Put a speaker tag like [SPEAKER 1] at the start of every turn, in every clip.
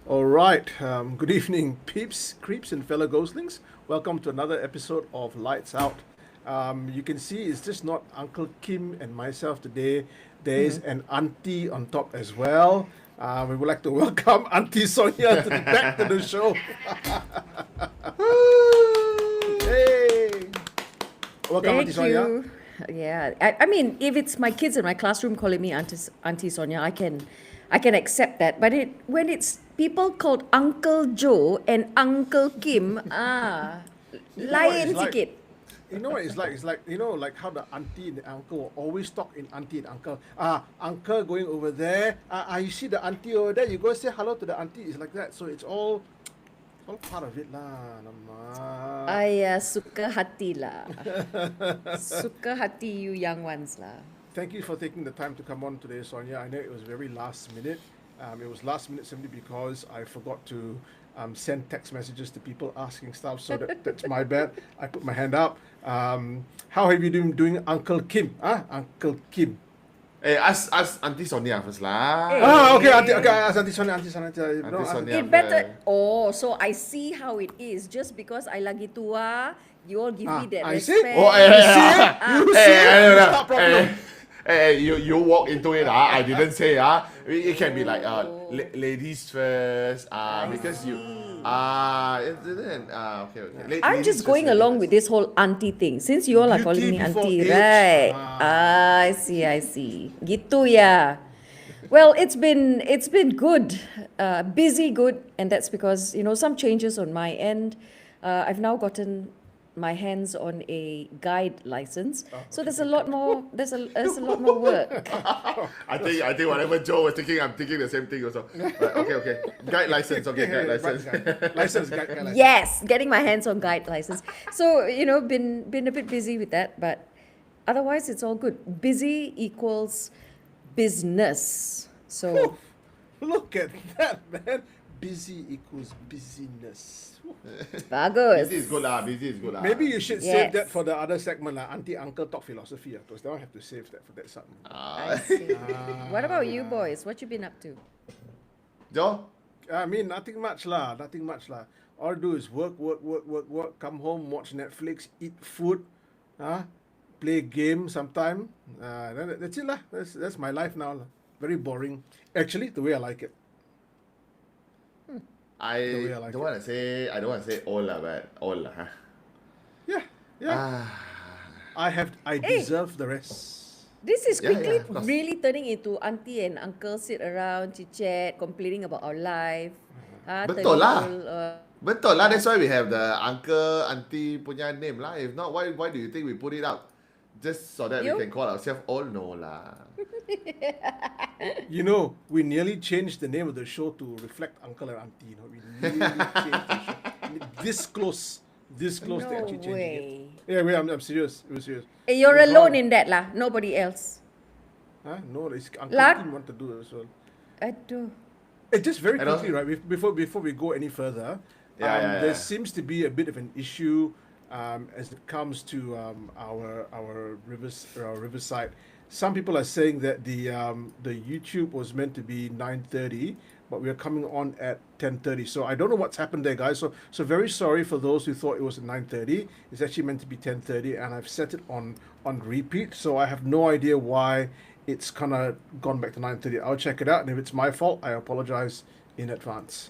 [SPEAKER 1] All right. Good evening, peeps, creeps, and fellow ghostlings. Welcome to another episode of Lights Out. You can see it's just not Uncle Kim and myself today. There is an auntie on top as well. We would like to welcome Auntie Sonia back to the show. Hey, welcome, Auntie
[SPEAKER 2] Thank
[SPEAKER 1] Sonia.
[SPEAKER 2] you. Yeah, I mean, if it's my kids in my classroom calling me Auntie Sonia, I can accept that. But when it's people called Uncle Joe and Uncle Kim,
[SPEAKER 1] You know what it's
[SPEAKER 2] lain
[SPEAKER 1] like?
[SPEAKER 2] sikit.
[SPEAKER 1] You know what it's like? It's like, like how the auntie and the uncle will always talk in auntie and uncle. Uncle going over there. You see the auntie over there. You go say hello to the auntie. It's like that. So it's all part of it lah. Nama.
[SPEAKER 2] Suka hati lah. Suka hati you young ones lah.
[SPEAKER 1] Thank you for taking the time to come on today, Sonia. I know it was very last minute. It was last minute simply because I forgot to send text messages to people asking stuff. So that's my bad. I put my hand up. How have you been doing, Uncle Kim? Uncle Kim.
[SPEAKER 3] Ask Auntie Sonia first lah.
[SPEAKER 1] Okay, ask Auntie Sonia, Auntie Sonia. No,
[SPEAKER 3] Auntie Sonia.
[SPEAKER 2] It better. Oh, so I see how it is. Just because I lagi tua, you all give me that
[SPEAKER 1] I see.
[SPEAKER 2] respect.
[SPEAKER 3] Oh,
[SPEAKER 1] You see it? You see it? Stop problem.
[SPEAKER 3] You walk into it. I didn't say. It can be like ladies first. Because you. Okay.
[SPEAKER 2] I'm
[SPEAKER 3] Ladies
[SPEAKER 2] just
[SPEAKER 3] first,
[SPEAKER 2] going
[SPEAKER 3] ladies
[SPEAKER 2] along
[SPEAKER 3] first.
[SPEAKER 2] with this whole auntie thing. Since you all are calling
[SPEAKER 1] Beauty
[SPEAKER 2] me
[SPEAKER 1] before
[SPEAKER 2] auntie,
[SPEAKER 1] age.
[SPEAKER 2] right? I see. Gitu ya. Well, it's been good, busy good, and that's because some changes on my end. I've now gotten my hands on a guide license, so there's a lot more. There's a lot more work.
[SPEAKER 3] I think whatever Joe was thinking, I'm thinking the same thing also. Right, okay. Guide license. Okay, guide license.
[SPEAKER 1] License, license.
[SPEAKER 2] Yes, getting my hands on guide license. So been a bit busy with that, but otherwise it's all good. Busy equals business. So
[SPEAKER 1] Look at that, man. Busy equals busyness.
[SPEAKER 2] bagus.
[SPEAKER 3] Busy is good lah. Busy is good lah.
[SPEAKER 1] Maybe you should save
[SPEAKER 2] Yes.
[SPEAKER 1] that for the other segment, like Auntie Uncle Talk Philosophy. Because now I have to save that for that segment.
[SPEAKER 2] I see. What about you boys? What you been up to?
[SPEAKER 3] Joe.
[SPEAKER 1] I mean, nothing much lah. All I do is work, come home, watch Netflix, eat food, play game sometime. That's it lah. That's my life now lah. Very boring. Actually, the way I like it.
[SPEAKER 3] I
[SPEAKER 1] way I like
[SPEAKER 3] don't want to say. I don't want to say all lah, but all lah. Huh?
[SPEAKER 1] Yeah. I deserve the rest.
[SPEAKER 2] This is quickly
[SPEAKER 3] of course.
[SPEAKER 2] really turning into auntie and uncle sit around, chit chat, complaining about our life.
[SPEAKER 3] Betul lah.
[SPEAKER 2] turning all,
[SPEAKER 3] Betul lah. That's why we have the uncle, auntie punya name lah. If not, why do you think we put it out? Just so that
[SPEAKER 2] You?
[SPEAKER 3] we can call ourselves all? No lah.
[SPEAKER 1] We nearly changed the name of the show to reflect Uncle and Auntie. We nearly changed the show. This close to
[SPEAKER 2] No
[SPEAKER 1] actually changing
[SPEAKER 2] way.
[SPEAKER 1] it. Yeah, wait, I'm serious. It was serious.
[SPEAKER 2] You're
[SPEAKER 1] It's
[SPEAKER 2] alone
[SPEAKER 1] wrong.
[SPEAKER 2] in that lah. Nobody else.
[SPEAKER 1] No, it's Uncle
[SPEAKER 2] Lad-
[SPEAKER 1] Tim want to do it as well.
[SPEAKER 2] Aduh.
[SPEAKER 1] Just very
[SPEAKER 3] I don't-
[SPEAKER 1] quickly, right? Before we go any further,
[SPEAKER 3] Yeah.
[SPEAKER 1] there seems to be a bit of an issue as it comes to our riverside. Some people are saying that the YouTube was meant to be 9:30, but we are coming on at 10:30. So I don't know what's happened there, guys. So very sorry for those who thought it was at 9:30. It's actually meant to be 10:30, and I've set it on repeat. So I have no idea why it's kind of gone back to 9:30. I'll check it out, and if it's my fault, I apologize in advance.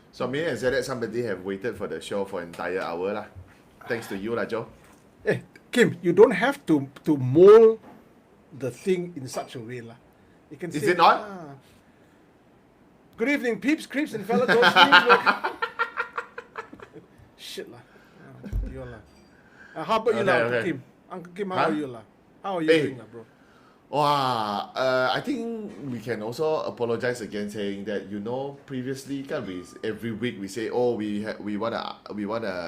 [SPEAKER 3] So me and Zedek, somebody have waited for the show for an entire hour lah. Thanks to you lah, Joe.
[SPEAKER 1] Kim, you don't have to mold the thing in such a way lah. You can
[SPEAKER 3] Is
[SPEAKER 1] say,
[SPEAKER 3] it not?
[SPEAKER 1] Good evening, peeps, creeps, and fellow ghosties. Shit lah. You lah. How about you
[SPEAKER 3] Okay,
[SPEAKER 1] lah, Uncle
[SPEAKER 3] okay.
[SPEAKER 1] Kim? Uncle Kim, how
[SPEAKER 3] Huh?
[SPEAKER 1] are you lah? How are you
[SPEAKER 3] Hey.
[SPEAKER 1] doing lah, bro?
[SPEAKER 3] Wow, I think we can also apologize again, saying that previously, every week we say, oh, we wanna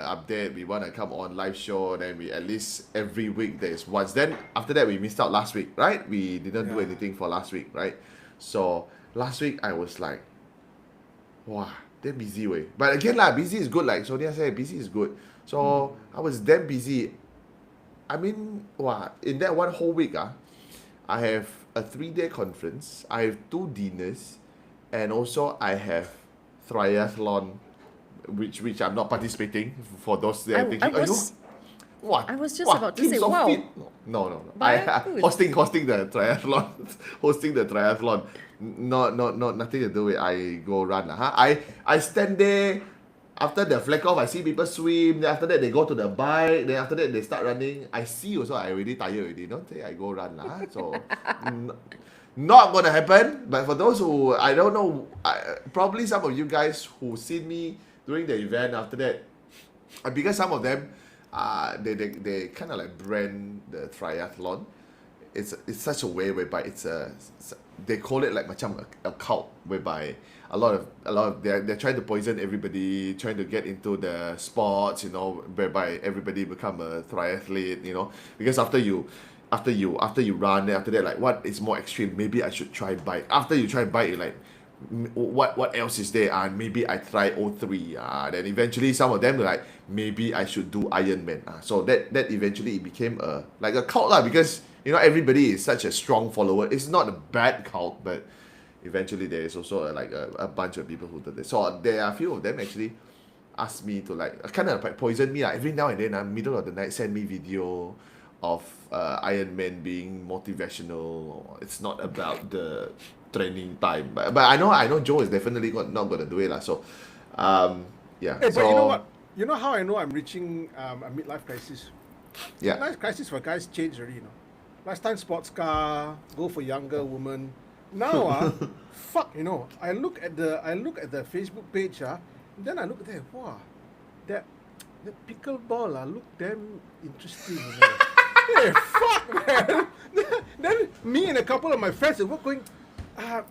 [SPEAKER 3] update, we wanna come on live show, then we at least every week there is once. Then after that we missed out last week, right? We didn't do
[SPEAKER 1] Yeah.
[SPEAKER 3] anything for last week, right? So last week I was like, wow, damn busy way. But again lah, busy is good. Like Sonia said, busy is good. So I was damn busy. I mean, wow, in that one whole week, I have a 3-day conference, I have 2 dinners, and also I have triathlon, which I'm not participating. For those that are thinking, what?
[SPEAKER 2] I was just about to
[SPEAKER 3] teams
[SPEAKER 2] say,
[SPEAKER 3] of
[SPEAKER 2] wow.
[SPEAKER 3] fit? No. I hosting the triathlon, hosting the triathlon. Not nothing to do with I go run lah. I stand there. After the flag off, I see people swim. Then after that, they go to the bike. Then after that, they start running. I see also, I already tired already. Don't say I go run lah. So, not gonna happen. But for those who, I don't know, probably some of you guys who seen me during the event after that, because some of them, they kind of like brand the triathlon. It's such a way whereby they call it like macam a cult, whereby a lot of they're trying to poison everybody, trying to get into the sports, whereby everybody become a triathlete, because after you run, then after that, like, what is more extreme? Maybe I should try bike. After you try bike, you're like, what else is there? And maybe I try O3. Then eventually some of them were like, maybe I should do Ironman. So that eventually it became like a cult lah, because everybody is such a strong follower. It's not a bad cult, but eventually there is also a bunch of people who do this. So there are a few of them actually asked me to kind of poison me every now and then. Middle of the night, send me video of Iron Man being motivational. It's not about the training time, but I know Joe is definitely not going to do it lah. So yeah.
[SPEAKER 1] Hey,
[SPEAKER 3] so
[SPEAKER 1] but you know what? You know how I know I'm reaching a midlife crisis?
[SPEAKER 3] yeah.
[SPEAKER 1] Midlife crisis for guys changed already, Last time sports car, go for younger woman. Now I look at the Facebook page then I look at that, wow, that pickleball look damn interesting. Hey, fuck, man. Then me and a couple of my friends were going,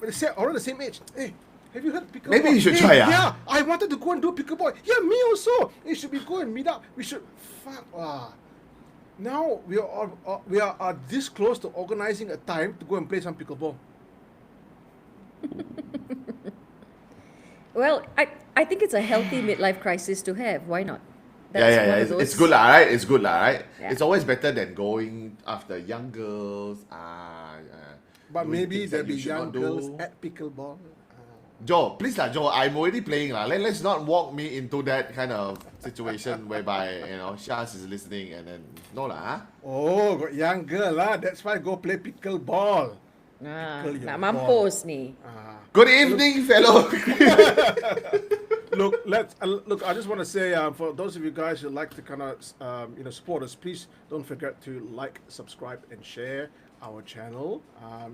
[SPEAKER 1] they said around the same age. Hey, have you heard pickleball?
[SPEAKER 3] Maybe you should try.
[SPEAKER 1] Yeah, I wanted to go and do pickleball. Yeah, me also. It should be go and meet up. We should. Fuck. Now we are this close to organizing a time to go and play some pickleball.
[SPEAKER 2] Well, I think it's a healthy midlife crisis to have. Why not?
[SPEAKER 3] Yeah. It's good lah, right? It's good lah, right?
[SPEAKER 2] Yeah.
[SPEAKER 3] It's always better than going after young girls.
[SPEAKER 1] But
[SPEAKER 3] doing
[SPEAKER 1] maybe
[SPEAKER 3] things
[SPEAKER 1] there'll
[SPEAKER 3] that
[SPEAKER 1] be
[SPEAKER 3] you should
[SPEAKER 1] young
[SPEAKER 3] not do.
[SPEAKER 1] girls at pickleball.
[SPEAKER 3] Joe, please lah, Joe. I'm already playing lah. Let's not walk me into that kind of situation whereby Shaz is listening and then no lah.
[SPEAKER 1] Oh, got young girl lah. That's why go play pickleball. Pickle your
[SPEAKER 2] Nak
[SPEAKER 1] ball.
[SPEAKER 2] mampus ni.
[SPEAKER 3] Good evening, fellow.
[SPEAKER 1] Look. I just want to say, for those of you guys who like to kind of, support us, please don't forget to like, subscribe, and share our channel.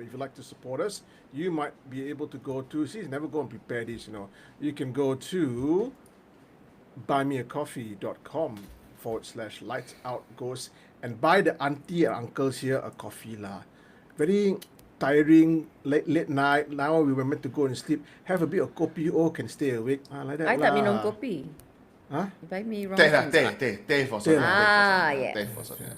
[SPEAKER 1] If you'd like to support us, you might be able to go to. See, never go and prepare this. You can go to buymeacoffee.com/lightsoutghost and buy the auntie and uncles here a coffee lah. Very tiring, late night. Now we were meant to go and sleep. Have a bit of kopi, can stay awake. Like that
[SPEAKER 2] I tak
[SPEAKER 1] lah.
[SPEAKER 2] minum kopi.
[SPEAKER 1] Huh?
[SPEAKER 2] Buy me wrong
[SPEAKER 3] Teh
[SPEAKER 2] things.
[SPEAKER 3] for Sonia.
[SPEAKER 2] Yes.
[SPEAKER 3] Teh for Sonia.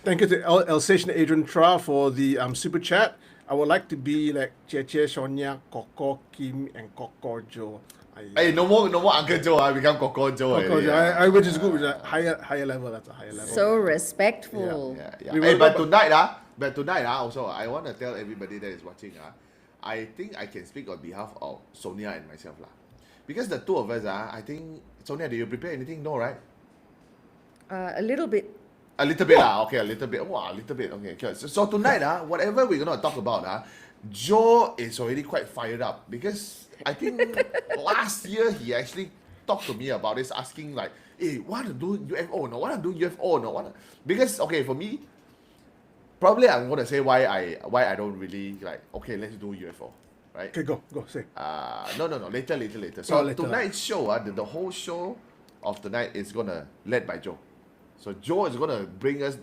[SPEAKER 1] Thank you to Alsatian Adrian Tra for the super chat. I would like to be like Che, Sonia, Coco, Kim, and Coco Joe.
[SPEAKER 3] Hey, no more Uncle Joe. I become Coco Joe.
[SPEAKER 1] Coco Joe, which is good. Which is a higher level. That's a higher level.
[SPEAKER 2] So respectful.
[SPEAKER 3] Yeah.
[SPEAKER 1] We
[SPEAKER 3] Hey,
[SPEAKER 1] will
[SPEAKER 3] but
[SPEAKER 1] go-
[SPEAKER 3] tonight, also, I want to tell everybody that is watching, I think I can speak on behalf of Sonia and myself lah. Because the two of us, I think, Sonia, do you prepare anything? No, right?
[SPEAKER 2] A little bit.
[SPEAKER 3] A little bit lah. Okay, a little bit. Wow, a little bit. Okay. So tonight, whatever we're gonna talk about, Joe is already quite fired up because I think last year he actually talked to me about this, asking like, "Hey, want to do UFO? No, want to do UFO? No, want?" Because for me, probably I'm gonna say why I don't really like. Okay, let's do UFO, right?
[SPEAKER 1] Okay, go say.
[SPEAKER 3] No. Later. So
[SPEAKER 1] later.
[SPEAKER 3] tonight's show, the whole show of tonight is gonna led by Joe. So Joe is gonna bring us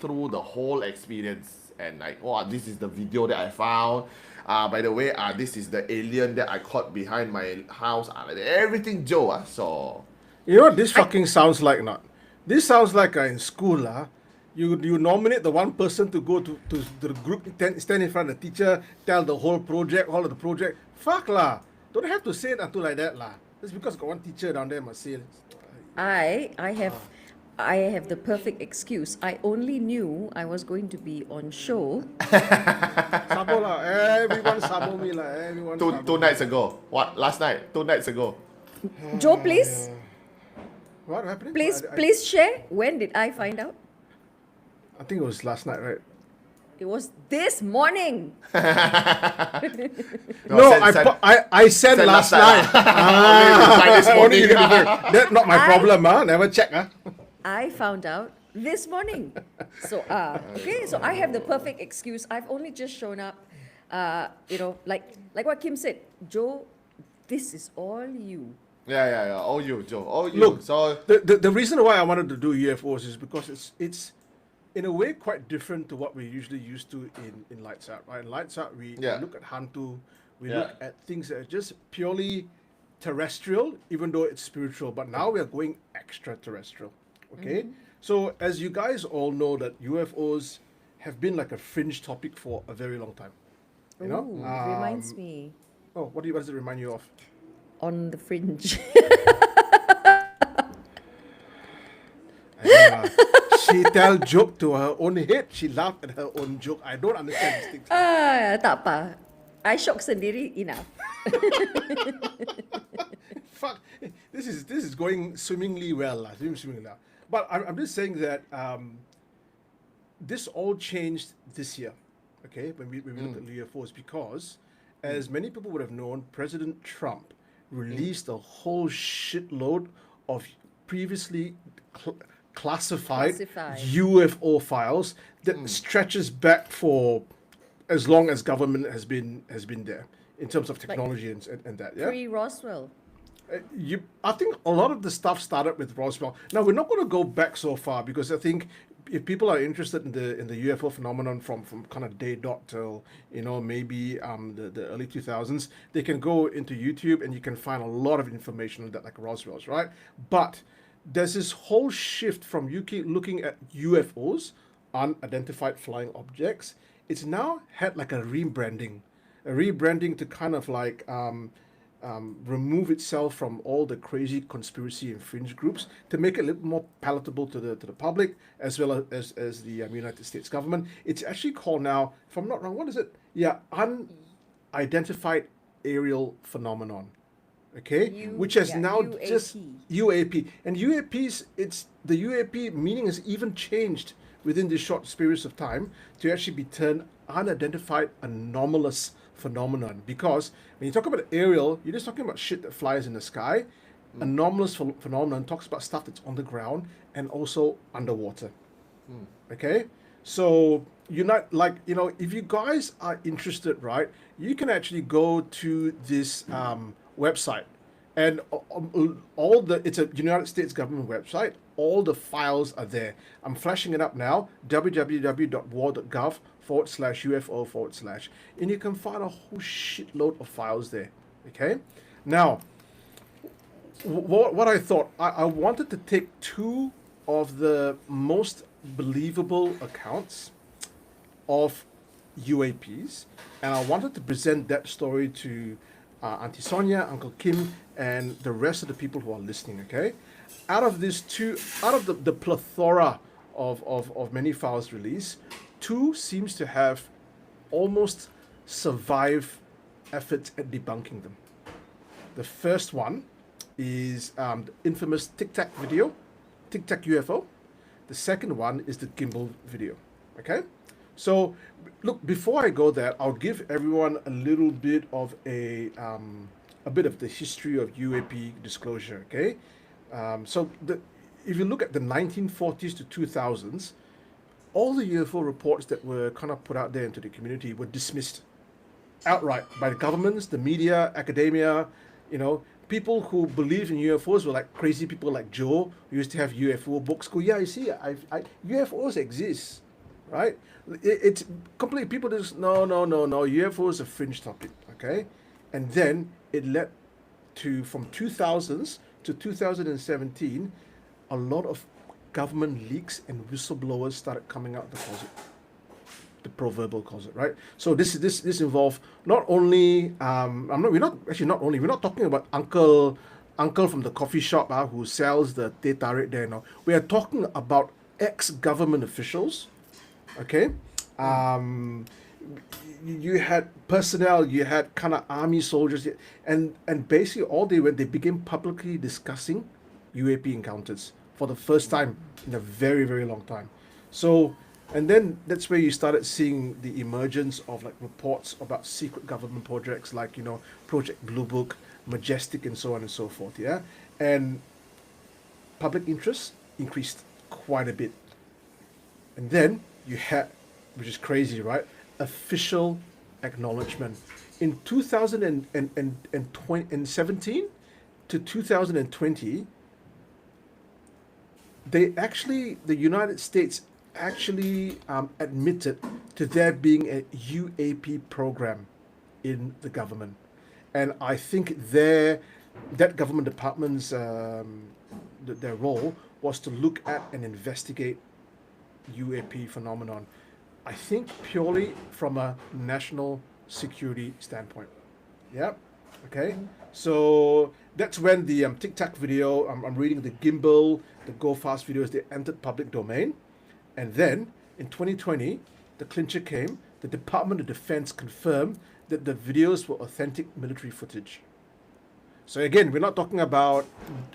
[SPEAKER 3] through the whole experience and like, this is the video that I found. By the way, this is the alien that I caught behind my house. Everything Joe. So
[SPEAKER 1] You know what this fucking sounds like? Not. This sounds like in school You nominate the one person to go to the group, stand in front of the teacher, tell the whole project, all of the project. Fuck lah. Don't have to say it until like that lah. Just because got one teacher down there must say it.
[SPEAKER 2] I have I have the perfect excuse. I only knew I was going to be on show.
[SPEAKER 1] Sabo lah. Everyone sabo me lah. Everyone
[SPEAKER 3] Two
[SPEAKER 1] sabo
[SPEAKER 3] nights
[SPEAKER 1] me.
[SPEAKER 3] ago. What? Last night? 2 nights ago.
[SPEAKER 2] Joe, please,
[SPEAKER 1] What happened?
[SPEAKER 2] please share. When did I find out?
[SPEAKER 1] I think it was last night, right?
[SPEAKER 2] It was this morning.
[SPEAKER 1] No,
[SPEAKER 3] send-
[SPEAKER 1] I said
[SPEAKER 3] send
[SPEAKER 1] last
[SPEAKER 3] last
[SPEAKER 1] night.
[SPEAKER 3] night. This
[SPEAKER 1] Only you
[SPEAKER 3] morning.
[SPEAKER 1] can do it. That's not my problem, huh? Never check, huh?
[SPEAKER 2] I found out this morning. So, okay, so I have the perfect excuse. I've only just shown up. Like what Kim said, Joe, this is all you.
[SPEAKER 3] Yeah. All you, Joe. All you.
[SPEAKER 1] Look,
[SPEAKER 3] So
[SPEAKER 1] the reason why I wanted to do UFOs is because it's in a way quite different to what we're usually used to in Lights Out, right? In Lights Out, we look at Hantu, we
[SPEAKER 3] Yeah.
[SPEAKER 1] look at things that are just purely terrestrial, even though it's spiritual. But now we are going extraterrestrial, okay? So as you guys all know that UFOs have been like a fringe topic for a very long time. You know?
[SPEAKER 2] Ooh, reminds me
[SPEAKER 1] Oh, what does it remind you of?
[SPEAKER 2] on the fringe.
[SPEAKER 1] She tell joke to her own head. She laugh at her own joke. I don't understand these things.
[SPEAKER 2] Tak apa. I shock sendiri enough.
[SPEAKER 1] Fuck, this is going swimmingly well, swimmingly well. But I'm just saying that this all changed this year, okay? When we look at UFOs, because as many people would have known, President Trump released a whole shitload of previously classified UFO files that stretches back for as long as government has been there in terms of technology and that. Yeah.
[SPEAKER 2] Pre-Roswell.
[SPEAKER 1] I think a lot of the stuff started with Roswell. Now we're not going to go back so far because I think if people are interested in the UFO phenomenon from kind of day dot till maybe the early 2000s, they can go into YouTube and you can find a lot of information on that, like Roswell's, right? But there's this whole shift from UK looking at UFOs, unidentified flying objects. It's now had like a rebranding to kind of like remove itself from all the crazy conspiracy and fringe groups to make it a little more palatable to the public as well as the United States government. It's actually called now, if I'm not wrong, what is it? Yeah, unidentified aerial phenomenon. Okay, which has now
[SPEAKER 2] UAP.
[SPEAKER 1] just UAP, and UAPs. It's the UAP meaning has even changed within this short periods of time to actually be turned unidentified anomalous phenomenon, because when you talk about aerial, you're just talking about shit that flies in the sky. Anomalous phenomenon talks about stuff that's on the ground and also underwater. Okay, so you're not like, if you guys are interested, right, you can actually go to this website, and it's a United States government website. All the files are there. I'm flashing it up now, www.war.gov/UFO/, and you can find a whole shitload of files there. Okay, now what I thought, I wanted to take two of the most believable accounts of UAPs, and I wanted to present that story to Auntie Sonia, Uncle Kim, and the rest of the people who are listening. Okay, out of the plethora of many files released, two seems to have almost survived efforts at debunking them. The first one is the infamous Tic Tac video, Tic Tac UFO. The second one is the gimbal video. Okay, so look, before I go there, I'll give everyone a little bit of a bit of the history of UAP disclosure. Okay, if you look at the 1940s to 2000s, all the UFO reports that were kind of put out there into the community were dismissed outright by the governments, the media, academia. People who believe in UFOs were like crazy people like Joe, who used to have UFO books. Go, yeah, you see, UFOs exist, right? It's completely, people just, no, UFO is a fringe topic, okay? And then it led to, from 2000s to 2017, a lot of government leaks and whistleblowers started coming out of the closet, the proverbial closet, right? So this involved not only we're not talking about Uncle uncle from the coffee shop who sells the teh tarik there. Now we are talking about ex-government officials. Okay, you had personnel, you had kind of army soldiers, and basically all they began publicly discussing UAP encounters for the first time in a very, very long time. So, and then that's where you started seeing the emergence of like reports about secret government projects like, Project Blue Book, Majestic, and so on and so forth. Yeah, and public interest increased quite a bit. And then you had, which is crazy, right? Official acknowledgement. In 2017 to 2020, the United States actually admitted to there being a UAP program in the government. And I think that government department's their role was to look at and investigate UAP phenomenon. I think purely from a national security standpoint. Yeah. Okay. So that's when the Tic Tac video, I'm reading the Gimbal, the Go Fast videos, they entered public domain. And then in 2020, the clincher came. The Department of Defense confirmed that the videos were authentic military footage. So again, we're not talking about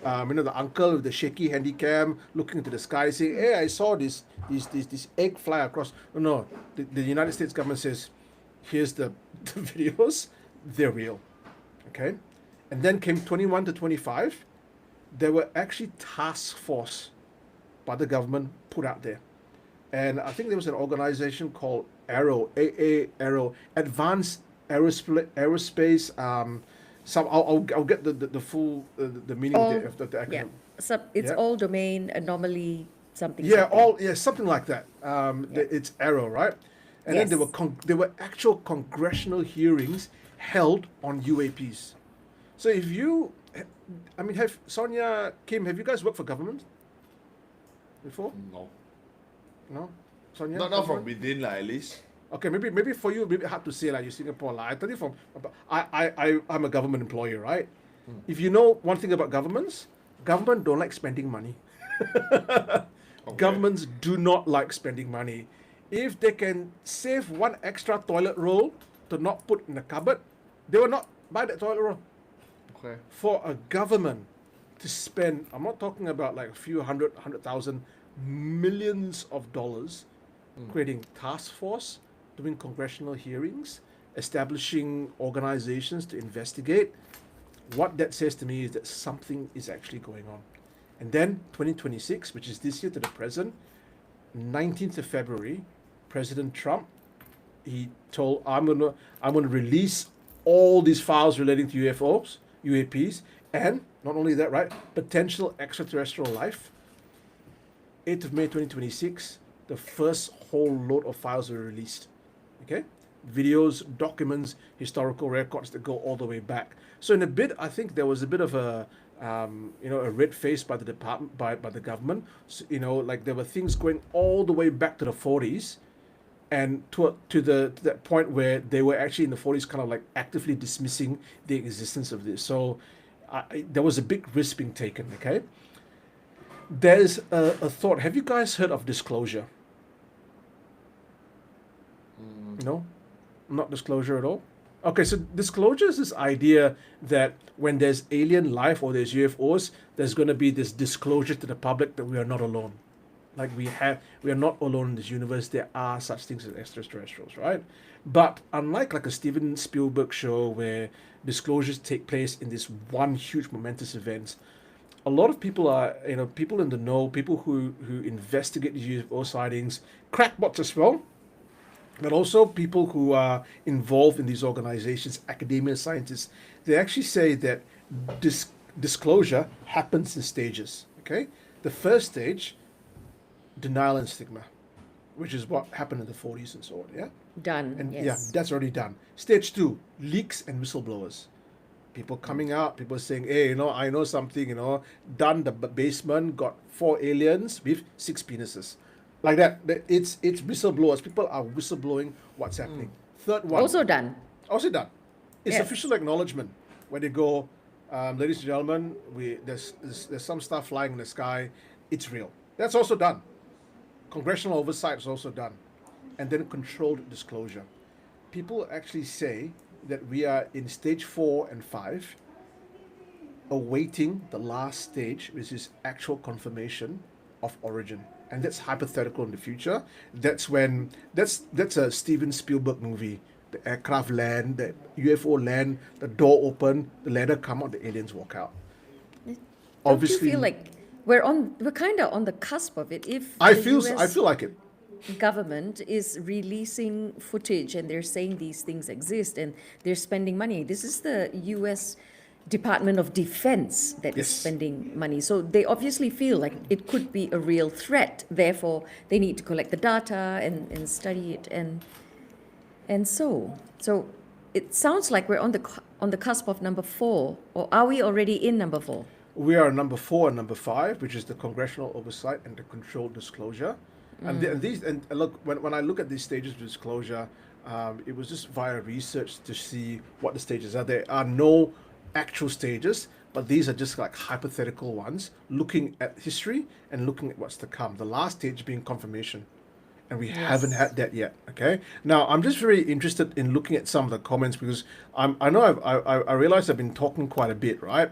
[SPEAKER 1] the uncle with the shaky handy cam looking into the sky saying, "Hey, I saw this egg fly across." No. The United States government says, "Here's the videos. They're real." Okay, and then came 21 to 25. There were actually task force by the government put out there, and I think there was an organization called Aero, Aero, Advanced Aerospace. I'll get the full the meaning of the acronym.
[SPEAKER 2] Yeah, it's all domain anomaly something.
[SPEAKER 1] Yeah,
[SPEAKER 2] something.
[SPEAKER 1] something like that. It's Arrow, right? And
[SPEAKER 2] Yes.
[SPEAKER 1] then there were actual congressional hearings held on UAPs. So if you, have Sonia, Kim, have you guys worked for government before?
[SPEAKER 3] No.
[SPEAKER 1] No, Sonia.
[SPEAKER 3] Not from within, at least.
[SPEAKER 1] Okay, maybe for you, maybe hard to say like you're Singapore. Like I tell you I'm a government employee, right? If you know one thing about government don't like spending money. Governments do not like spending money. If they can save one extra toilet roll to not put in the cupboard, they will not buy that toilet roll.
[SPEAKER 3] Okay.
[SPEAKER 1] For a government to spend, I'm not talking about like a few hundred thousand, millions of dollars creating task force, doing congressional hearings, establishing organizations to investigate. What that says to me is that something is actually going on. And then 2026, which is this year to the present, 19th of February, President Trump, he told, I'm gonna release all these files relating to UFOs, UAPs, and not only that, right, potential extraterrestrial life. 8th of May 2026, the first whole load of files were released. Okay? Videos, documents, historical records that go all the way back. So in a bit, I think there was a bit of a red face by the department, by the government. So, like there were things going all the way back to the 40s, and to that point where they were actually in the 40s, kind of like actively dismissing the existence of this. So there was a big risk being taken. Okay. There's a thought. Have you guys heard of disclosure? No, not disclosure at all. Okay, so disclosure is this idea that when there's alien life or there's UFOs, there's going to be this disclosure to the public that we are not alone. Like we are not alone in this universe. There are such things as extraterrestrials, right? But unlike like a Steven Spielberg show where disclosures take place in this one huge momentous event, a lot of people are, people in the know, people who investigate these UFO sightings, crackpots as well, but also people who are involved in these organizations, academia, scientists, they actually say that disclosure happens in stages, okay? The first stage, denial and stigma, which is what happened in the 40s and so on, yeah?
[SPEAKER 2] Done,
[SPEAKER 1] And
[SPEAKER 2] yes.
[SPEAKER 1] yeah, that's already done. Stage 2, leaks and whistleblowers. People coming out, people saying, hey, I know something, done the basement, got 4 aliens with 6 penises. Like that. It's whistleblowers. People are whistleblowing what's happening. Third one.
[SPEAKER 2] Also done.
[SPEAKER 1] Also done. It's
[SPEAKER 2] Yes.
[SPEAKER 1] official acknowledgement where they go, ladies and gentlemen, there's some stuff flying in the sky. It's real. That's also done. Congressional oversight is also done, and then controlled disclosure. People actually say that we are in stage 4 and 5, awaiting the last stage, which is actual confirmation of origin, and that's hypothetical in the future. That's a Steven Spielberg movie. The aircraft land, the UFO land, the door open, the ladder come out, the aliens walk out.
[SPEAKER 2] Don't
[SPEAKER 1] Obviously,
[SPEAKER 2] you feel like we're kind of on the cusp of it? If
[SPEAKER 1] I
[SPEAKER 2] the
[SPEAKER 1] feel
[SPEAKER 2] US
[SPEAKER 1] I feel like it.
[SPEAKER 2] government is releasing footage and they're saying these things exist and they're spending money. This is the US Department of Defense that is
[SPEAKER 1] Yes.
[SPEAKER 2] spending money. So they obviously feel like it could be a real threat. Therefore, they need to collect the data and study it and so it sounds like we're on the cusp of number 4, or are we already in number 4?
[SPEAKER 1] We are number 4 and number 5, which is the congressional oversight and the controlled disclosure. And these, and look, when I look at these stages of disclosure, it was just via research to see what the stages are. There are no actual stages, but these are just like hypothetical ones, looking at history and looking at what's to come. The last stage being confirmation, and we haven't had that yet. Okay. Now I'm just very interested in looking at some of the comments because I know I realize I've been talking quite a bit, right?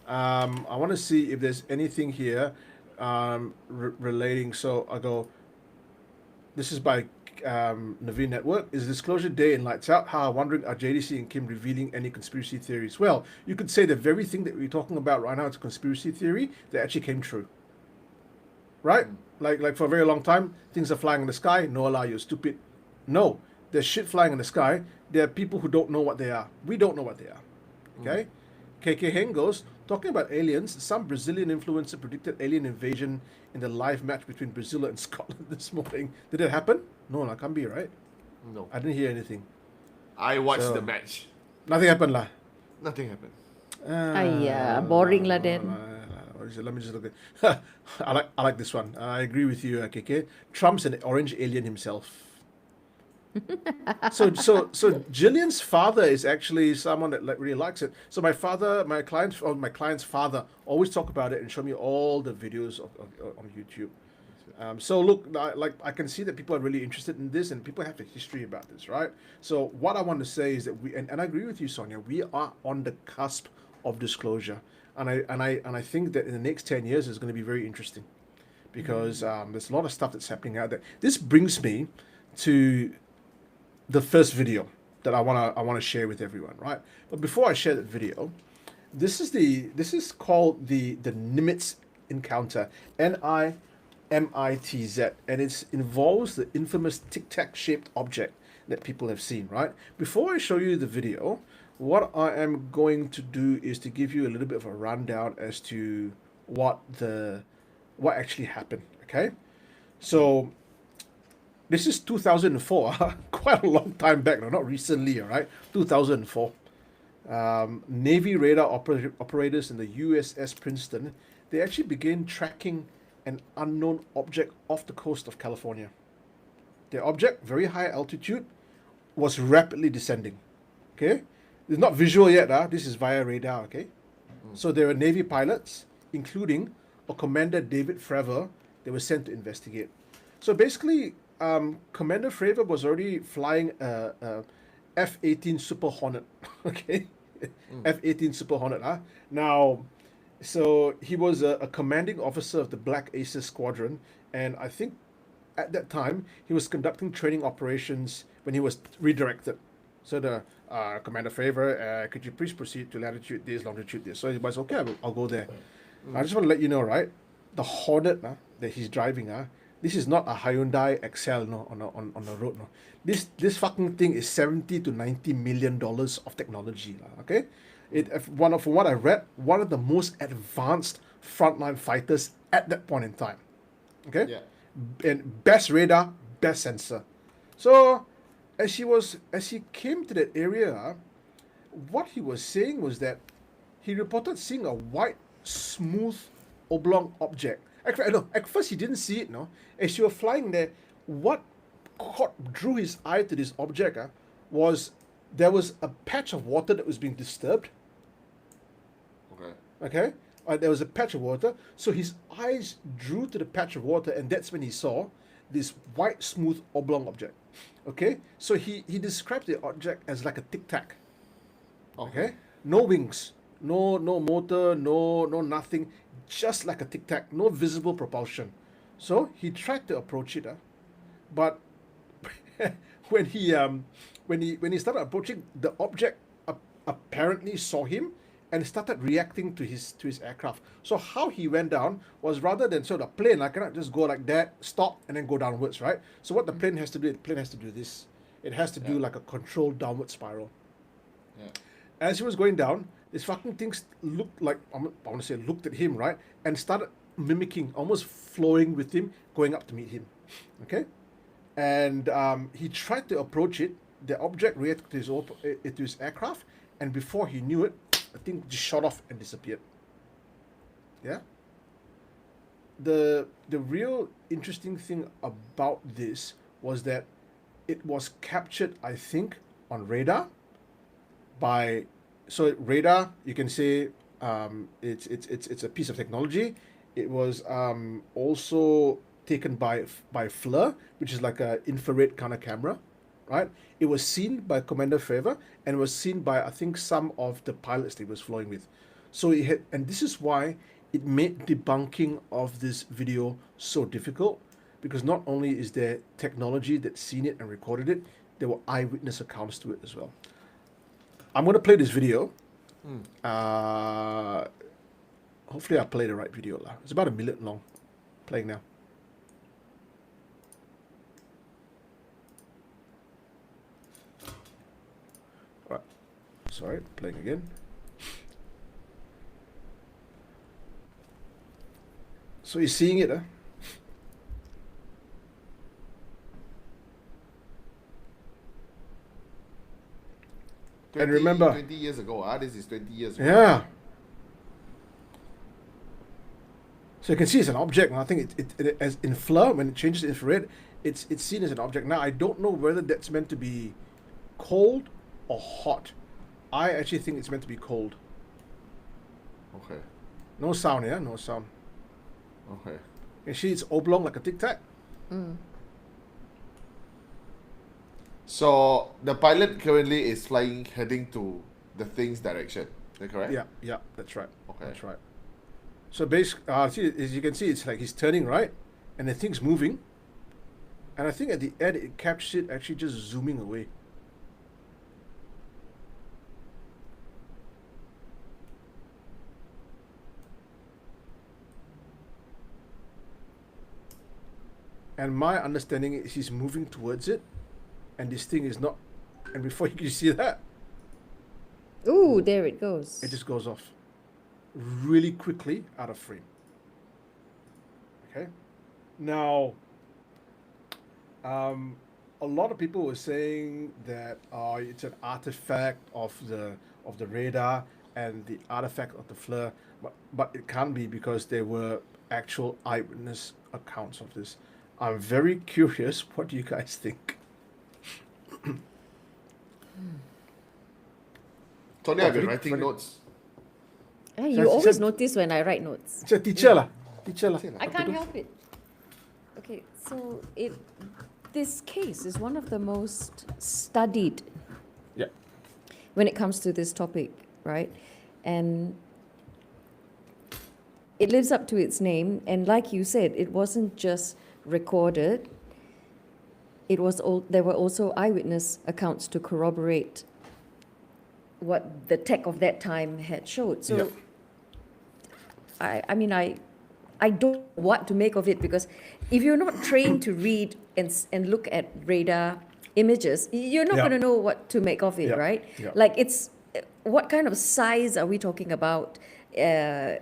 [SPEAKER 1] I want to see if there's anything here relating. So I go. This is by Naveen Network. Is Disclosure Day in Lights Out? How, wondering, are JDC and Kim revealing any conspiracy theories? Well, you could say the very thing that we're talking about right now is a conspiracy theory that actually came true. Right? Like for a very long time, things are flying in the sky. No, Allah, you're stupid. No, there's shit flying in the sky. There are people who don't know what they are. We don't know what they are. Okay? KK Heng goes, talking about aliens, some Brazilian influencer predicted alien invasion in the live match between Brazil and Scotland this morning. Did it happen? No, that can't be, right?
[SPEAKER 3] No.
[SPEAKER 1] I didn't hear anything.
[SPEAKER 3] I watched
[SPEAKER 1] So-
[SPEAKER 3] the match.
[SPEAKER 1] Nothing happened, lah.
[SPEAKER 3] Nothing happened.
[SPEAKER 2] Boring lah then.
[SPEAKER 1] What is it? Let me just look at. I like this one. I agree with you, KK. Trump's an orange alien himself. so Jillian's father is actually someone that really likes it. So my client's father always talk about it and show me all the videos on YouTube. So look, I can see that people are really interested in this and people have a history about this, right? So what I want to say is that and I agree with you, Sonia, we are on the cusp of disclosure. And I think that in the next 10 years it's going to be very interesting because there's a lot of stuff that's happening out there. This brings me to the first video that I want to share with everyone, right? But before I share that video, this is called the Nimitz encounter, NIMITZ, and it involves the infamous Tic Tac shaped object that people have seen, right? Before I show you the video, what I am going to do is to give you a little bit of a rundown as to what actually happened. Okay, so this is 2004, quite a long time back, no, not recently, all right? 2004. Navy radar operators in the USS Princeton, they actually began tracking an unknown object off the coast of California. The object, very high altitude, was rapidly descending. Okay, it's not visual yet. This is via radar. Okay, so there were Navy pilots, including a Commander David Fravor. They were sent to investigate. So basically, Commander Fravor was already flying a F-18 Super Hornet. Okay, F-18 Super Hornet. Now, so he was a commanding officer of the Black Aces Squadron, and I think at that time he was conducting training operations when he was redirected. So the Commander Fravor, could you please proceed to latitude this, longitude this? So he was okay. I'll go there. I just want to let you know, right? The Hornet that he's driving, this is not a Hyundai Excel, no, on the road, no. This fucking thing is $70 to $90 million of technology, okay? From what I read, one of the most advanced frontline fighters at that point in time, okay?
[SPEAKER 3] Yeah.
[SPEAKER 1] And best radar, best sensor. So as he came to that area, what he was saying was that he reported seeing a white, smooth, oblong object. At first he didn't see it, no. As you were flying there, what drew his eye to this object was there was a patch of water that was being disturbed. Okay, there was a patch of water. So his eyes drew to the patch of water, and that's when he saw this white, smooth, oblong object. Okay, so he described the object as like a tic tac. Okay, no wings, no motor, no nothing, just like a tic tac, no visible propulsion. So he tried to approach it, but when he started approaching, the object apparently saw him and started reacting to his aircraft. So how he went down was, rather than sort of plane, I cannot just go like that, stop, and then go downwards, right? So what the plane has to do, this. It has to do like a controlled downward spiral.
[SPEAKER 3] Yeah.
[SPEAKER 1] As he was going down, this fucking thing looked like, I want to say, looked at him, right? And started mimicking, almost flowing with him, going up to meet him. Okay? And he tried to approach it. The object reacted to his aircraft, and before he knew it, the thing just shot off and disappeared. Yeah? The real interesting thing about this was that it was captured, I think, on radar by, so radar, you can say, it's a piece of technology. It was also taken by FLIR, which is like a infrared kind of camera, right? It was seen by Commander Favor, and was seen by, I think, some of the pilots that he was flying with. So it had, and this is why it made debunking of this video so difficult, because not only is there technology that's seen it and recorded it, there were eyewitness accounts to it as well. I'm going to play this video. Hopefully I play the right video. It's about 1 minute long. Playing now. All right. Sorry, playing again. So you're seeing it, huh? And remember,
[SPEAKER 3] 20 years ago, this is 20 years ago.
[SPEAKER 1] yeah. So you can see it's an object. And I think it as in FLIR, when it changes to infrared, it's seen as an object. Now I don't know whether that's meant to be cold or hot. I actually think it's meant to be cold.
[SPEAKER 3] Okay.
[SPEAKER 1] No sound, yeah, no sound.
[SPEAKER 3] Okay.
[SPEAKER 1] You see, it's oblong like a tic tac.
[SPEAKER 3] So the pilot currently is flying, heading to the thing's direction. Is that correct?
[SPEAKER 1] Yeah, that's right.
[SPEAKER 3] Okay.
[SPEAKER 1] That's right. So basically, see, as you can see, it's like he's turning right, and the thing's moving. And I think at the end, it captures it actually just zooming away. And my understanding is he's moving towards it, and this thing is not. And before you can see that,
[SPEAKER 2] Ooh, there it goes.
[SPEAKER 1] it just goes off really quickly out of frame. Okay. Now, a lot of people were saying that it's an artifact of the radar and the artifact of the FLIR, but it can't be, because there were actual eyewitness accounts of this. I'm very curious. What do you guys think?
[SPEAKER 3] Tony, I've been
[SPEAKER 1] Funny-
[SPEAKER 3] writing
[SPEAKER 1] funny.
[SPEAKER 3] notes.
[SPEAKER 2] You always notice when I write notes.
[SPEAKER 1] It's a teacher lah. Teacher lah.
[SPEAKER 2] I can't help it. Okay, so this case is one of the most studied
[SPEAKER 1] Yeah.
[SPEAKER 2] when it comes to this topic, right? And it lives up to its name. And like you said, it wasn't just recorded. There were also eyewitness accounts to corroborate what the tech of that time had showed. So, I mean, I don't know what to make of it, because if you're not trained to read and look at radar images, you're not
[SPEAKER 1] Yeah.
[SPEAKER 2] going to know what to make of it,
[SPEAKER 1] Yeah.
[SPEAKER 2] right?
[SPEAKER 1] Yeah.
[SPEAKER 2] Like, it's what kind of size are we talking about? In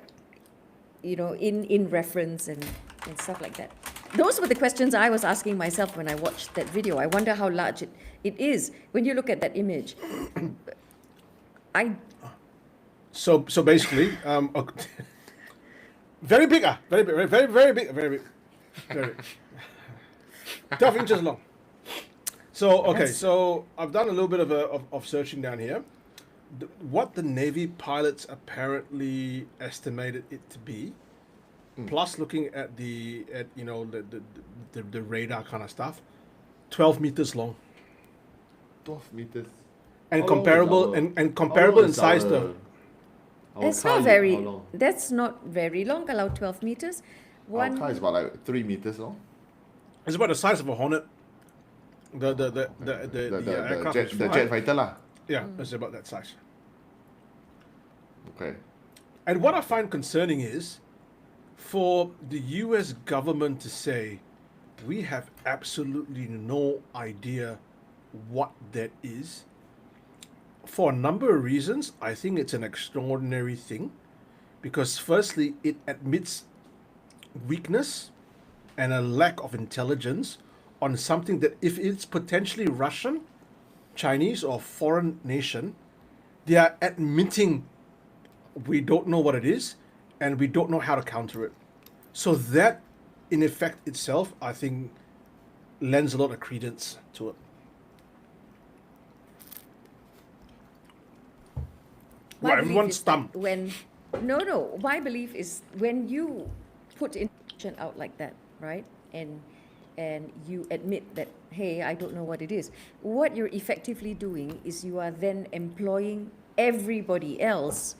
[SPEAKER 2] reference and stuff like that. Those were the questions I was asking myself when I watched that video. I wonder how large it is when you look at that image.
[SPEAKER 1] So basically, very big, very big, very big, very big, very big. 12 inches long. So okay, so I've done a little bit of searching down here. what the Navy pilots apparently estimated it to be, plus looking at the radar kind of stuff, 12 meters long
[SPEAKER 3] 12 meters.
[SPEAKER 1] and
[SPEAKER 3] How long is
[SPEAKER 1] comparable
[SPEAKER 3] our-
[SPEAKER 1] and
[SPEAKER 3] how
[SPEAKER 1] comparable
[SPEAKER 3] long
[SPEAKER 1] in
[SPEAKER 3] is
[SPEAKER 1] size
[SPEAKER 3] our-
[SPEAKER 1] though.
[SPEAKER 3] our
[SPEAKER 2] It's
[SPEAKER 3] car
[SPEAKER 2] not
[SPEAKER 3] is
[SPEAKER 2] very.
[SPEAKER 3] how long?
[SPEAKER 2] That's not very long. Kalau 12 meters.
[SPEAKER 3] Our car is about like 3 meters long.
[SPEAKER 1] It's about the size of a Hornet. The
[SPEAKER 3] The
[SPEAKER 1] aircraft
[SPEAKER 3] jet,
[SPEAKER 1] is
[SPEAKER 3] the
[SPEAKER 1] fine.
[SPEAKER 3] jet fighter lah.
[SPEAKER 1] Yeah, it's about that size.
[SPEAKER 3] Okay.
[SPEAKER 1] And what I find concerning is for the US government to say, we have absolutely no idea what that is. For a number of reasons, I think it's an extraordinary thing. Because firstly, it admits weakness and a lack of intelligence on something that if it's potentially Russian, Chinese, or foreign nation, they are admitting we don't know what it is and we don't know how to counter it. So that, in effect itself, I think lends a lot of credence to it.
[SPEAKER 2] My
[SPEAKER 1] Well,
[SPEAKER 2] belief
[SPEAKER 1] everyone's
[SPEAKER 2] is that
[SPEAKER 1] stumped.
[SPEAKER 2] no. My belief is when you put information out like that, right, and you admit that, hey, I don't know what it is. What you're effectively doing is you are then employing everybody else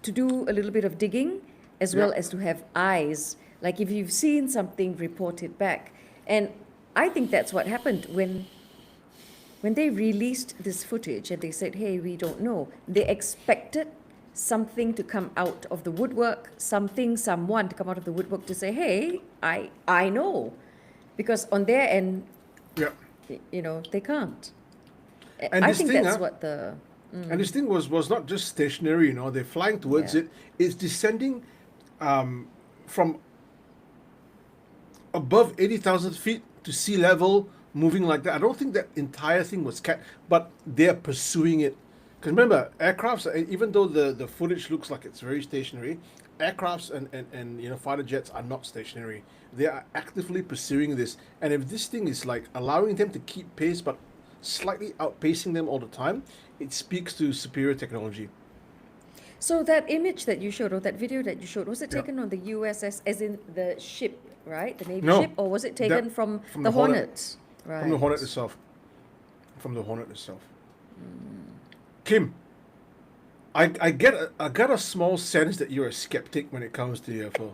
[SPEAKER 2] to do a little bit of digging, as well
[SPEAKER 1] Yeah.
[SPEAKER 2] as to have eyes. Like if you've seen something, report it back. And I think that's what happened when they released this footage and they said, hey, we don't know, they expected something to come out of the woodwork, someone to come out of the woodwork to say, hey, I know. Because on their end,
[SPEAKER 1] Yeah.
[SPEAKER 2] they can't.
[SPEAKER 1] And
[SPEAKER 2] I
[SPEAKER 1] this
[SPEAKER 2] think
[SPEAKER 1] thing,
[SPEAKER 2] that's
[SPEAKER 1] huh?
[SPEAKER 2] what the...
[SPEAKER 1] And this thing was not just stationary, they're flying towards
[SPEAKER 2] Yeah.
[SPEAKER 1] it. It's descending from above 80,000 feet to sea level, moving like that. I don't think that entire thing was but they're pursuing it. Because remember, aircrafts, even though the footage looks like it's very stationary, aircrafts and fighter jets are not stationary. They are actively pursuing this. And if this thing is like allowing them to keep pace but slightly outpacing them all the time, it speaks to superior technology.
[SPEAKER 2] So that image that you showed, or that video that you showed, was it
[SPEAKER 1] Yeah.
[SPEAKER 2] taken on the USS, as in the ship, right? The Navy
[SPEAKER 1] No.
[SPEAKER 2] ship? Or was it taken
[SPEAKER 1] That-
[SPEAKER 2] from
[SPEAKER 1] from
[SPEAKER 2] the
[SPEAKER 1] the Hornet.
[SPEAKER 2] Hornets? Right.
[SPEAKER 1] From the Hornet itself. From the Hornet itself. Kim, I got a small sense that you're a skeptic when it comes to UFO.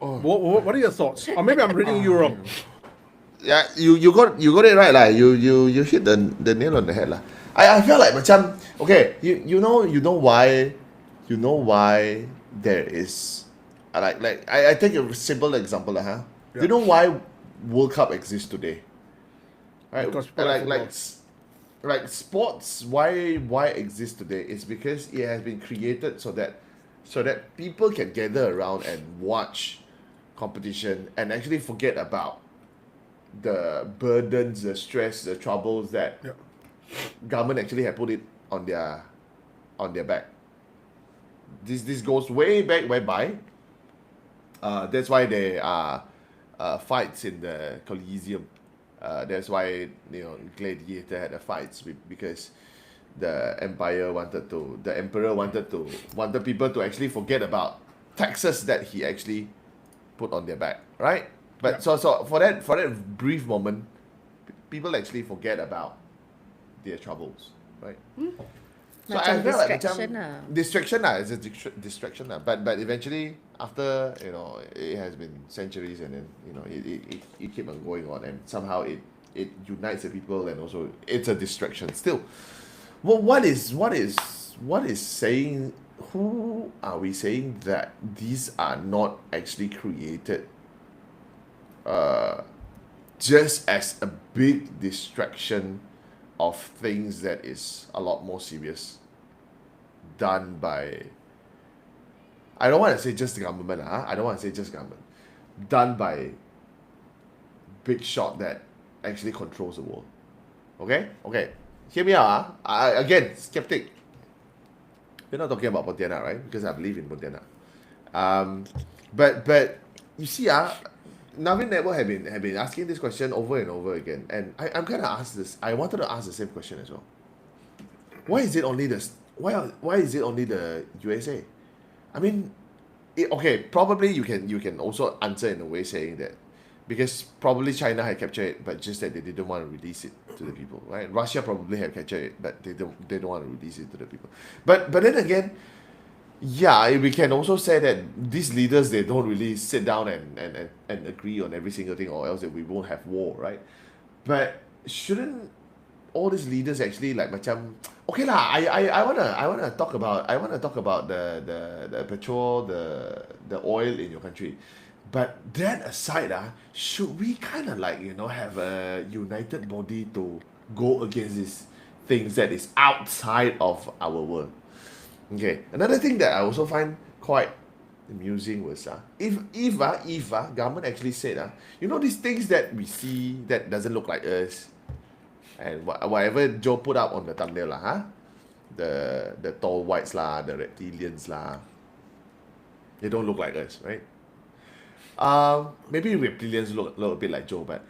[SPEAKER 3] Oh.
[SPEAKER 1] What are your thoughts? Or maybe I'm reading you wrong.
[SPEAKER 3] Yeah, you got it right lah. You hit the nail on the head lah. I feel like macam okay. You know why there is like I take a simple example lah. Huh?
[SPEAKER 1] Yeah.
[SPEAKER 3] You know why World Cup exists today? Right.
[SPEAKER 1] Because people like
[SPEAKER 3] like sports. Why exist today is because it has been created so that people can gather around and watch competition and actually forget about the burdens, the stress, the troubles that
[SPEAKER 1] Yeah.
[SPEAKER 3] government actually had put it on their back. This goes way back, whereby that's why there are fights in the Coliseum. That's why Gladiator had the fights because the emperor wanted people to actually forget about taxes that he actually put on their back, right? But
[SPEAKER 1] Yeah.
[SPEAKER 3] so for that brief moment, people actually forget about their troubles, right? So
[SPEAKER 2] Macam
[SPEAKER 3] I feel like
[SPEAKER 2] distraction lah.
[SPEAKER 3] distraction lah, it's a distraction lah. But eventually, after it has been centuries, and then it keep on going on, and somehow it unites the people, and also it's a distraction still. Well, what is saying? Who are we saying that these are not actually created just as a big distraction of things that is a lot more serious, done by, I don't want to say just the government, I don't want to say just government, done by big shot that actually controls the world. Okay, hear me out. Again, skeptic. We're not talking about Pontianak, right? Because I believe in Pontianak. But you see, Navin Network have been asking this question over and over again, and I'm gonna ask this. I wanted to ask the same question as well. Why is it only why is it only the USA? I mean, okay, probably you can also answer in a way saying that because probably China had captured it, but just that they didn't want to release it to the people, right? Russia probably had captured it, but they don't want to release it to the people. But then again, yeah, we can also say that these leaders, they don't really sit down and agree on every single thing, or else that we won't have war, right? But shouldn't all these leaders actually like macam okay lah, I wanna talk about the petrol, the oil in your country. But that aside, should we kind of like have a united body to go against these things that is outside of our world? Okay, another thing that I also find quite amusing was if government actually said these things that we see that doesn't look like us, and whatever Joe put up on the thumbnail the tall whites lah, the reptilians lah, they don't look like us, right? Maybe reptilians look a little bit like Joe, but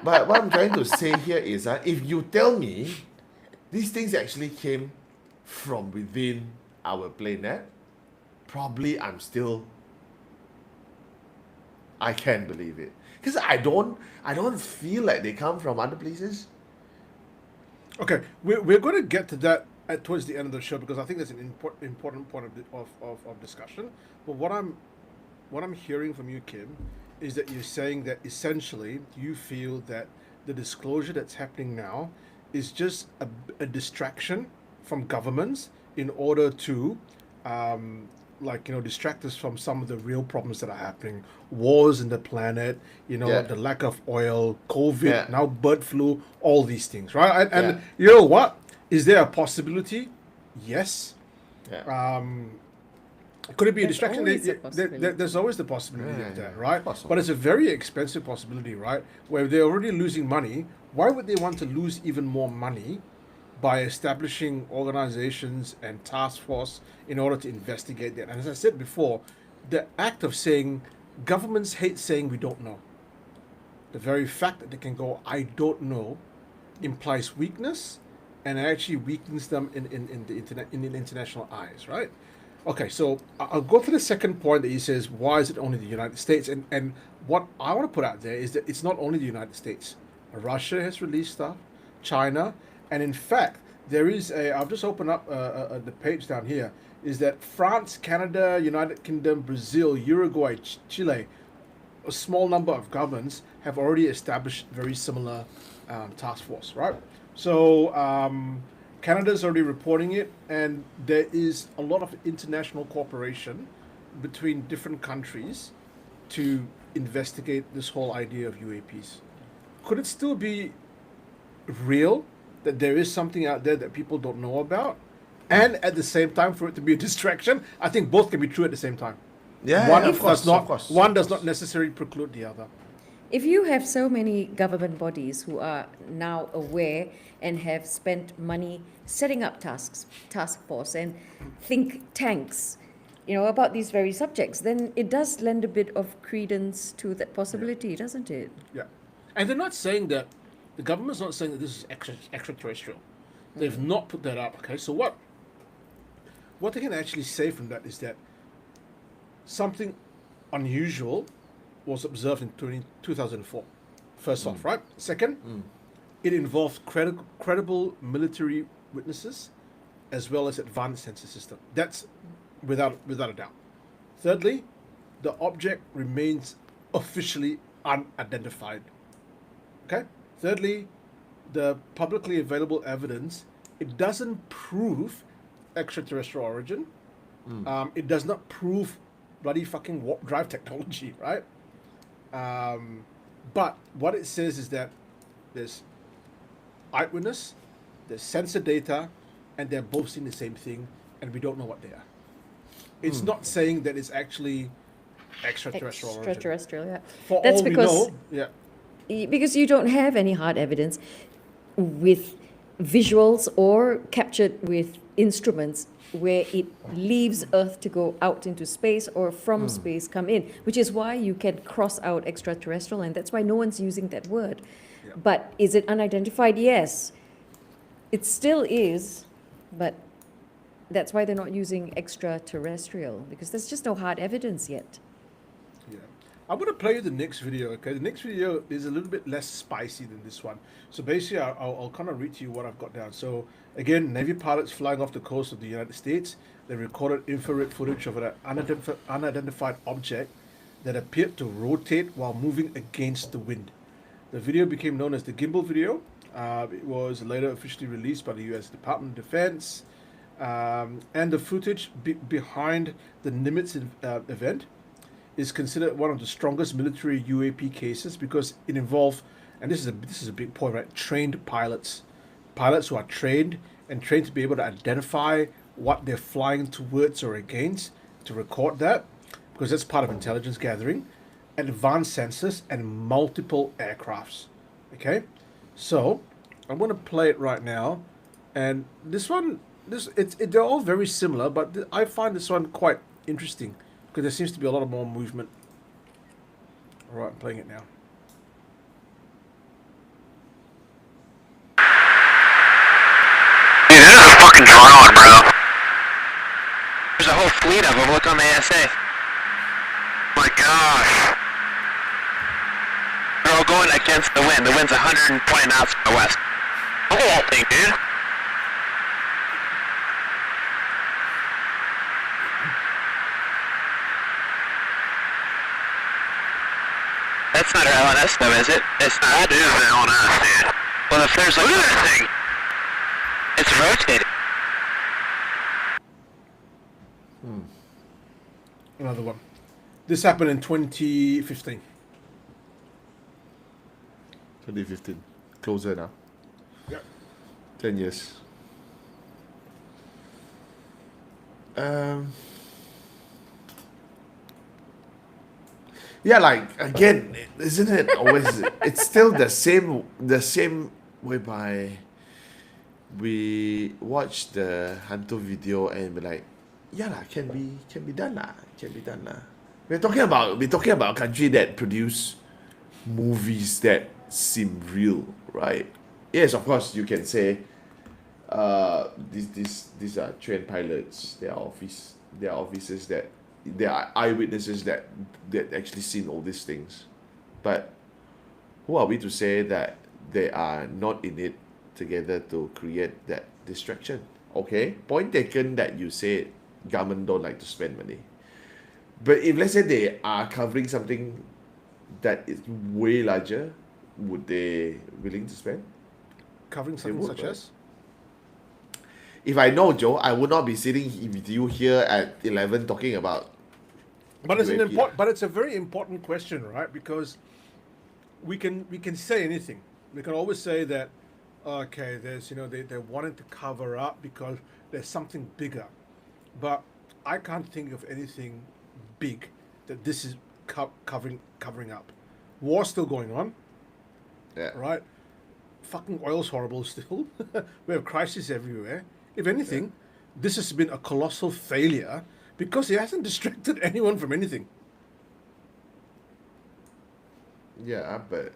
[SPEAKER 3] but what I'm trying to say here is if you tell me these things actually came from within our planet, probably I can't believe it, because I don't feel like they come from other places.
[SPEAKER 1] Okay, we're going to get to that towards the end of the show, because I think that's an important point of discussion. But what I'm hearing from you, Kim, is that you're saying that essentially you feel that the disclosure that's happening now is just a distraction from governments in order to distract us from some of the real problems that are happening. Wars in the planet, the lack of oil, COVID, now bird flu, all these things, right? And you know what? Is there a possibility? Yes. Could it be a distraction? There's always the possibility of that, right?
[SPEAKER 3] Possible.
[SPEAKER 1] But it's a very expensive possibility, right? Where they're already losing money. Why would they want to lose even more money by establishing organizations and task force in order to investigate that? And as I said before, the act of saying governments hate saying we don't know. The very fact that they can go, I don't know, implies weakness, and it actually weakens them in the international eyes, right? Okay, so I'll go to the second point that he says, why is it only the United States? And what I want to put out there is that it's not only the United States. Russia has released stuff, China, and in fact, there is I've just opened up the page down here, is that France, Canada, United Kingdom, Brazil, Uruguay, Chile, a small number of governments have already established very similar task force, right? So Canada's already reporting it, and there is a lot of international cooperation between different countries to investigate this whole idea of UAPs. Could it still be real that there is something out there that people don't know about, and at the same time for it to be a distraction? I think both can be true at the same time. One does not necessarily preclude the other.
[SPEAKER 2] If you have so many government bodies who are now aware and have spent money setting up task force and think tanks, about these very subjects, then it does lend a bit of credence to that possibility, doesn't it?
[SPEAKER 1] Yeah. And they're not saying that, the government's not saying that this is extraterrestrial. They've not put that up, okay? So what they can actually say from that is that something unusual was observed in 2004. First off, right? Second, it involved credible military witnesses as well as advanced sensor system. That's without a doubt. Thirdly, the object remains officially unidentified. Okay? Thirdly, the publicly available evidence, it doesn't prove extraterrestrial origin. It does not prove bloody fucking warp drive technology, right? But what it says is that there's eyewitness, there's sensor data, and they're both seeing the same thing, and we don't know what they are. It's not saying that it's actually extraterrestrial origin.
[SPEAKER 2] Extraterrestrial, yeah.
[SPEAKER 1] For
[SPEAKER 2] That's
[SPEAKER 1] all we
[SPEAKER 2] because
[SPEAKER 1] know,
[SPEAKER 2] because you don't have any hard evidence with visuals or captured with instruments where it leaves Earth to go out into space or from space come in, which is why you can cross out extraterrestrial, and that's why no one's using that word. But is it unidentified? Yes. It still is, but that's why they're not using extraterrestrial, because there's just no hard evidence yet.
[SPEAKER 1] Yeah. I'm going to play you the next video, okay? The next video is a little bit less spicy than this one. So basically, I'll kind of read to you what I've got down. So again, Navy pilots flying off the coast of the United States, they recorded infrared footage of an unidentified object that appeared to rotate while moving against the wind. The video became known as the gimbal video. It was later officially released by the U.S. Department of Defense. And the footage behind the Nimitz event is considered one of the strongest military UAP cases because it involved, and this is a big point, right? Trained pilots who are trained to be able to identify what they're flying towards or against, to record that, because that's part of intelligence gathering, advanced sensors, and multiple aircrafts. Okay, so I'm going to play it right now, and they're all very similar, but I find this one quite interesting because there seems to be a lot of more movement. All right, I'm playing it now.
[SPEAKER 4] Dude, this is a fucking drone, bro. There's a whole fleet of them. Look on the ASA. My gosh. They're all going against the wind. The wind's 120 knots from the west. Look at that thing, dude. That's not our LNS though, is it? It's not. That is the LNS, dude. Well, if there's like... Look at that thing. It's rotating.
[SPEAKER 1] Another one. This happened in 2015.
[SPEAKER 3] 2015. Closer now.
[SPEAKER 1] Yep.
[SPEAKER 3] 10 years. Yeah, like again, isn't it always? It's still the same whereby we watch the Hantu video and be like, yeah lah, can be done lah. We're talking about a country that produce movies that seem real, right? Yes, of course you can say, these are trained pilots. They are officers that they are eyewitnesses that actually seen all these things. But who are we to say that they are not in it together to create that distraction? Okay, point taken that you say government don't like to spend money. But if let's say they are covering something that is way larger, would they willing to spend?
[SPEAKER 1] Covering something
[SPEAKER 3] would,
[SPEAKER 1] such
[SPEAKER 3] right?
[SPEAKER 1] as?
[SPEAKER 3] If I know, Joe, I would not be sitting with you here at 11 talking about.
[SPEAKER 1] But it's
[SPEAKER 3] UAP.
[SPEAKER 1] but it's a very important question, right? Because we can say anything. We can always say that, okay, there's they're wanting to cover up because there's something bigger, but I can't think of anything big that this is covering up. War's still going on,
[SPEAKER 3] Yeah.
[SPEAKER 1] right? Fucking oil's horrible still. We have crises everywhere. If anything, this has been a colossal failure because it hasn't distracted anyone from anything.
[SPEAKER 3] Yeah, but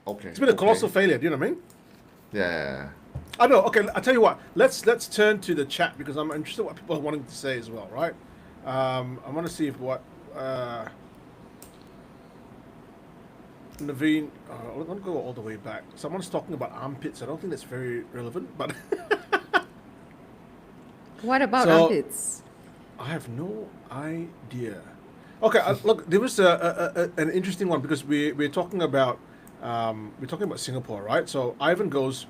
[SPEAKER 3] okay.
[SPEAKER 1] It's been a colossal failure. Do you know what I mean?
[SPEAKER 3] Yeah.
[SPEAKER 1] I know. Okay, I'll tell you what. Let's turn to the chat because I'm interested in what people are wanting to say as well, right? I want to see if what Naveen. I'm going to go all the way back. Someone's talking about armpits. I don't think that's very relevant, but
[SPEAKER 2] What about
[SPEAKER 1] So-
[SPEAKER 2] armpits?
[SPEAKER 1] I have no idea. Okay, look, there was an interesting one because we're talking about Singapore, right? So Ivan goes,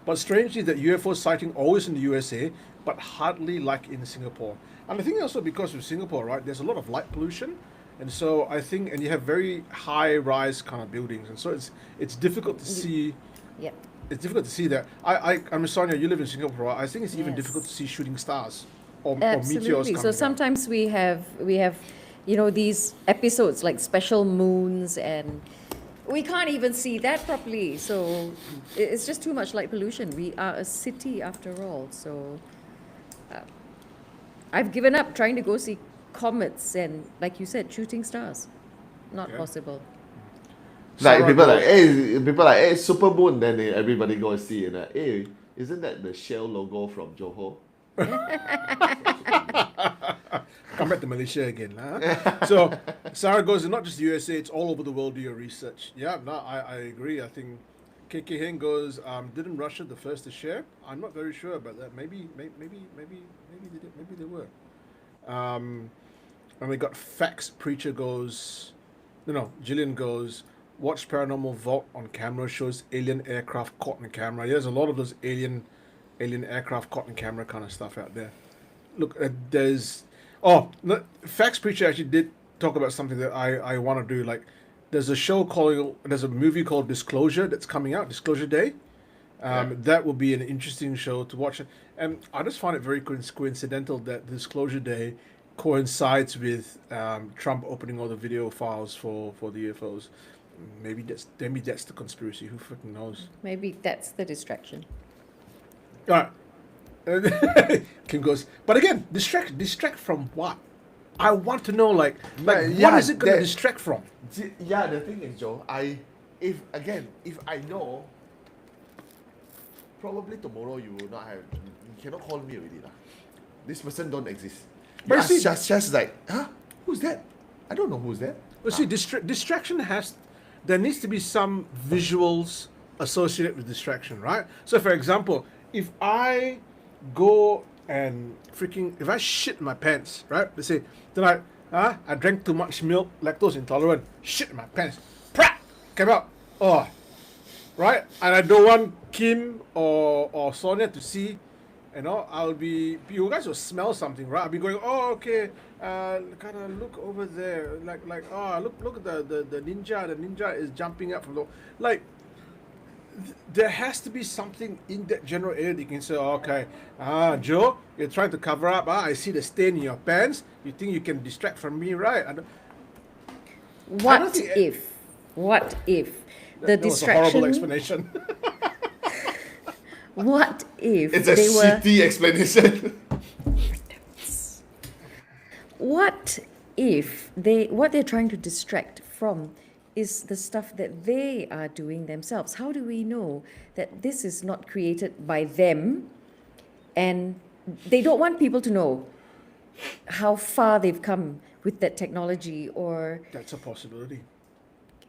[SPEAKER 1] but strangely that UFO sighting always in the USA, but hardly like in Singapore. And I think also because of Singapore, right? There's a lot of light pollution, and so I think, and you have very high rise kind of buildings, and so it's difficult to see.
[SPEAKER 2] Yep.
[SPEAKER 1] It's difficult to see that. I'm Sonia. You live in Singapore. Right? I think it's even
[SPEAKER 2] Yes.
[SPEAKER 1] difficult to see shooting stars or meteors
[SPEAKER 2] Absolutely.
[SPEAKER 1] coming
[SPEAKER 2] So
[SPEAKER 1] down.
[SPEAKER 2] sometimes we have these episodes like special moons, and we can't even see that properly. So it's just too much light pollution. We are a city after all. So I've given up trying to go see comets and, like you said, shooting stars. Not
[SPEAKER 1] Yeah.
[SPEAKER 2] possible.
[SPEAKER 3] Like
[SPEAKER 1] Sarah
[SPEAKER 3] people
[SPEAKER 1] goes-
[SPEAKER 3] like, hey, super moon. Then everybody go and see and hey, isn't that the Shell logo from Johor?
[SPEAKER 1] Come back to Malaysia again. Huh? So Sarah goes, it's not just the USA, it's all over the world, do your research. Yeah, no, I agree. I think KK Heng goes, didn't Russia the first to share? I'm not very sure about that. Maybe they did, maybe they were. And we got Fax Preacher goes, Jillian goes, watch Paranormal Vault on camera, shows alien aircraft caught on camera. Yeah, there's a lot of those alien aircraft caught on camera kind of stuff out there. Look, Fax Preacher actually did talk about something that I want to do. Like, there's a movie called Disclosure that's coming out, Disclosure Day. That will be an interesting show to watch. And I just find it very coincidental that Disclosure Day coincides with Trump opening all the video files for the UFOs. Maybe that's the conspiracy. Who freaking knows?
[SPEAKER 2] Maybe that's the distraction.
[SPEAKER 1] All right. Kim goes, but again, distract from what? I want to know, what is it going to distract from?
[SPEAKER 3] Yeah, the thing is, Joe, if I know, probably tomorrow you will not have, you cannot call me already lah. This person don't exist.
[SPEAKER 1] But
[SPEAKER 3] But
[SPEAKER 1] you see-
[SPEAKER 3] just like, who's that? I don't know who's that.
[SPEAKER 1] Well, see, distraction there needs to be some visuals associated with distraction, right? So, for example, if I go and if I shit my pants, right? Let's say tonight, I drank too much milk, lactose intolerant, shit in my pants, prat, came out, right? And I don't want Kim or Sonia to see. You guys will smell something, right? I'll be going, okay, kind of look over there, look at the ninja. The ninja is jumping up from there has to be something in that general area that you can say, okay, Joe, you're trying to cover up. I see the stain in your pants. You think you can distract from me, right?
[SPEAKER 2] What if the
[SPEAKER 1] That was a horrible
[SPEAKER 2] distraction?
[SPEAKER 1] explanation.
[SPEAKER 2] What if
[SPEAKER 3] It's a
[SPEAKER 2] they were?
[SPEAKER 3] shitty explanation.
[SPEAKER 2] What if what they're trying to distract from is the stuff that they are doing themselves? How do we know that this is not created by them, and they don't want people to know how far they've come with that technology? Or
[SPEAKER 1] That's a possibility.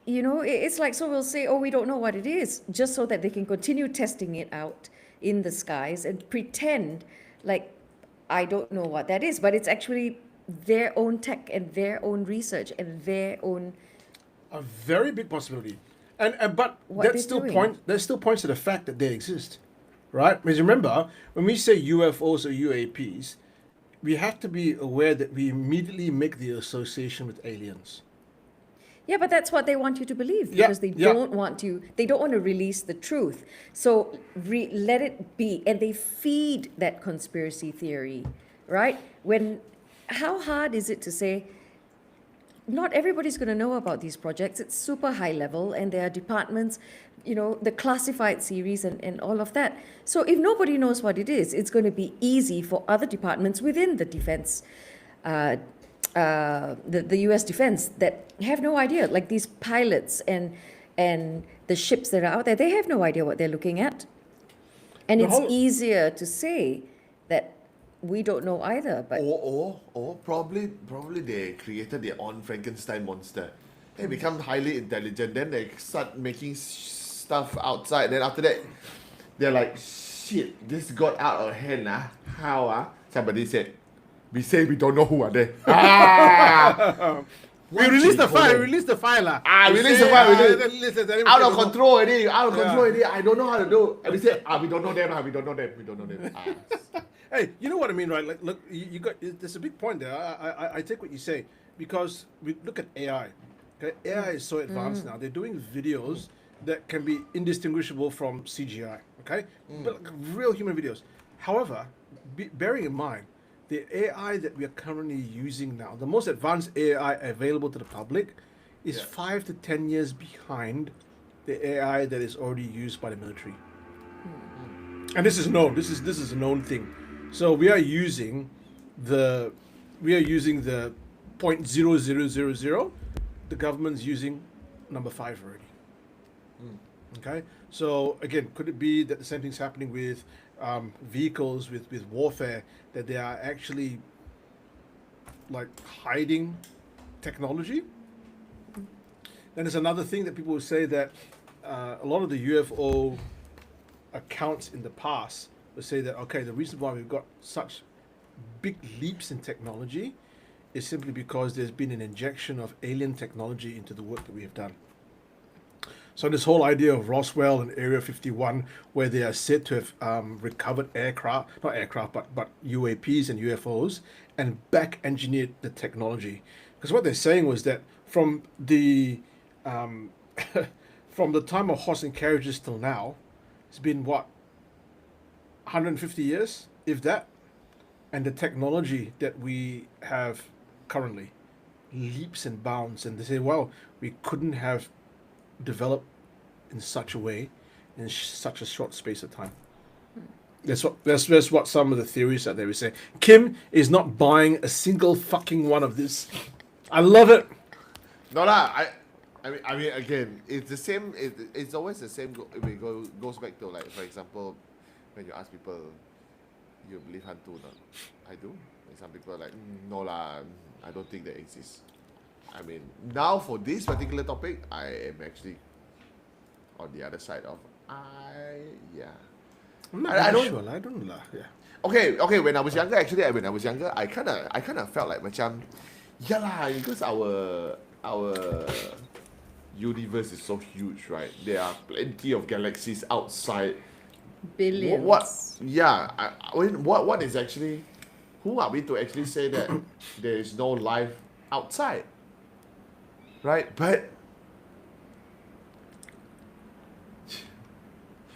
[SPEAKER 2] it's like, so we'll say, we don't know what it is, just so that they can continue testing it out in the skies and pretend like I don't know what that is, but it's actually their own tech and their own research and their own.
[SPEAKER 1] A very big possibility, but
[SPEAKER 2] What
[SPEAKER 1] that
[SPEAKER 2] they're
[SPEAKER 1] still
[SPEAKER 2] doing.
[SPEAKER 1] points to the fact that they exist, right? Because remember, when we say UFOs or UAPs, we have to be aware that we immediately make the association with aliens.
[SPEAKER 2] Yeah, but that's what they want you to believe,
[SPEAKER 1] Yeah,
[SPEAKER 2] because they
[SPEAKER 1] yeah.
[SPEAKER 2] don't want to release the truth. So let it be, and they feed that conspiracy theory, right? How hard is it to say, not everybody's going to know about these projects. It's super high level, and there are departments, the classified series and all of that. So if nobody knows what it is, it's going to be easy for other departments within the defense, the U.S. defense, that have no idea. Like these pilots and the ships that are out there, they have no idea what they're looking at, and it's easier to say that we don't know either. But
[SPEAKER 3] Or probably they created their own Frankenstein monster. They become highly intelligent, then they start making stuff outside. Then after that, they're like, shit, this got out of hand. How? Somebody said, we say we don't know who are they.
[SPEAKER 1] We release the file. Release the file.
[SPEAKER 3] Release the file. Out of control already. Out of control already. I don't know how to do. And we say, we don't know them. We don't know them. We don't know them.
[SPEAKER 1] Hey, you know what I mean, right? Like, look, you got. There's a big point there. I take what you say, because we look at AI. Okay, AI is so advanced now. They're doing videos that can be indistinguishable from CGI. Okay, but like real human videos. However, bearing in mind the AI that we are currently using now, the most advanced AI available to the public, is 5 to 10 years behind the AI that is already used by the military. And this is known. This is a known thing. So we are using the 0.0000. The government's using number 5 already. Okay, so again, could it be that the same thing's happening with vehicles, with warfare, that they are actually like hiding technology? Then there's another thing that people will say that a lot of the UFO accounts in the past will say that, okay, the reason why we've got such big leaps in technology is simply because there's been an injection of alien technology into the work that we have done. So this whole idea of Roswell and Area 51, where they are said to have recovered not aircraft, but UAPs and UFOs, and back engineered the technology. Because what they're saying was that from the from the time of horse and carriages till now, it's been what, 150 years, if that, and the technology that we have currently leaps and bounds. And they say, well, we couldn't have developed in such a way in such a short space of time. That's what some of the theories that they were saying. Kim is not buying a single fucking one of this. I love it.
[SPEAKER 3] No lah, I mean again, it's the same. It's always the same. Goes back to, like, for example, when you ask people, you believe hantu or not? I do. And some people are like, no lah, I don't think they exist. I mean, now for this particular topic, I am actually on the other side of yeah.
[SPEAKER 1] I'm not
[SPEAKER 3] I
[SPEAKER 1] really
[SPEAKER 3] don't-
[SPEAKER 1] sure. I don't know. Yeah.
[SPEAKER 3] Okay. When I was younger, actually, I kind of felt like macam, yeah lah, because our universe is so huge, right? There are plenty of galaxies outside.
[SPEAKER 2] Billions.
[SPEAKER 3] What? Yeah. What is actually? Who are we to actually say that there is no life outside? Right? But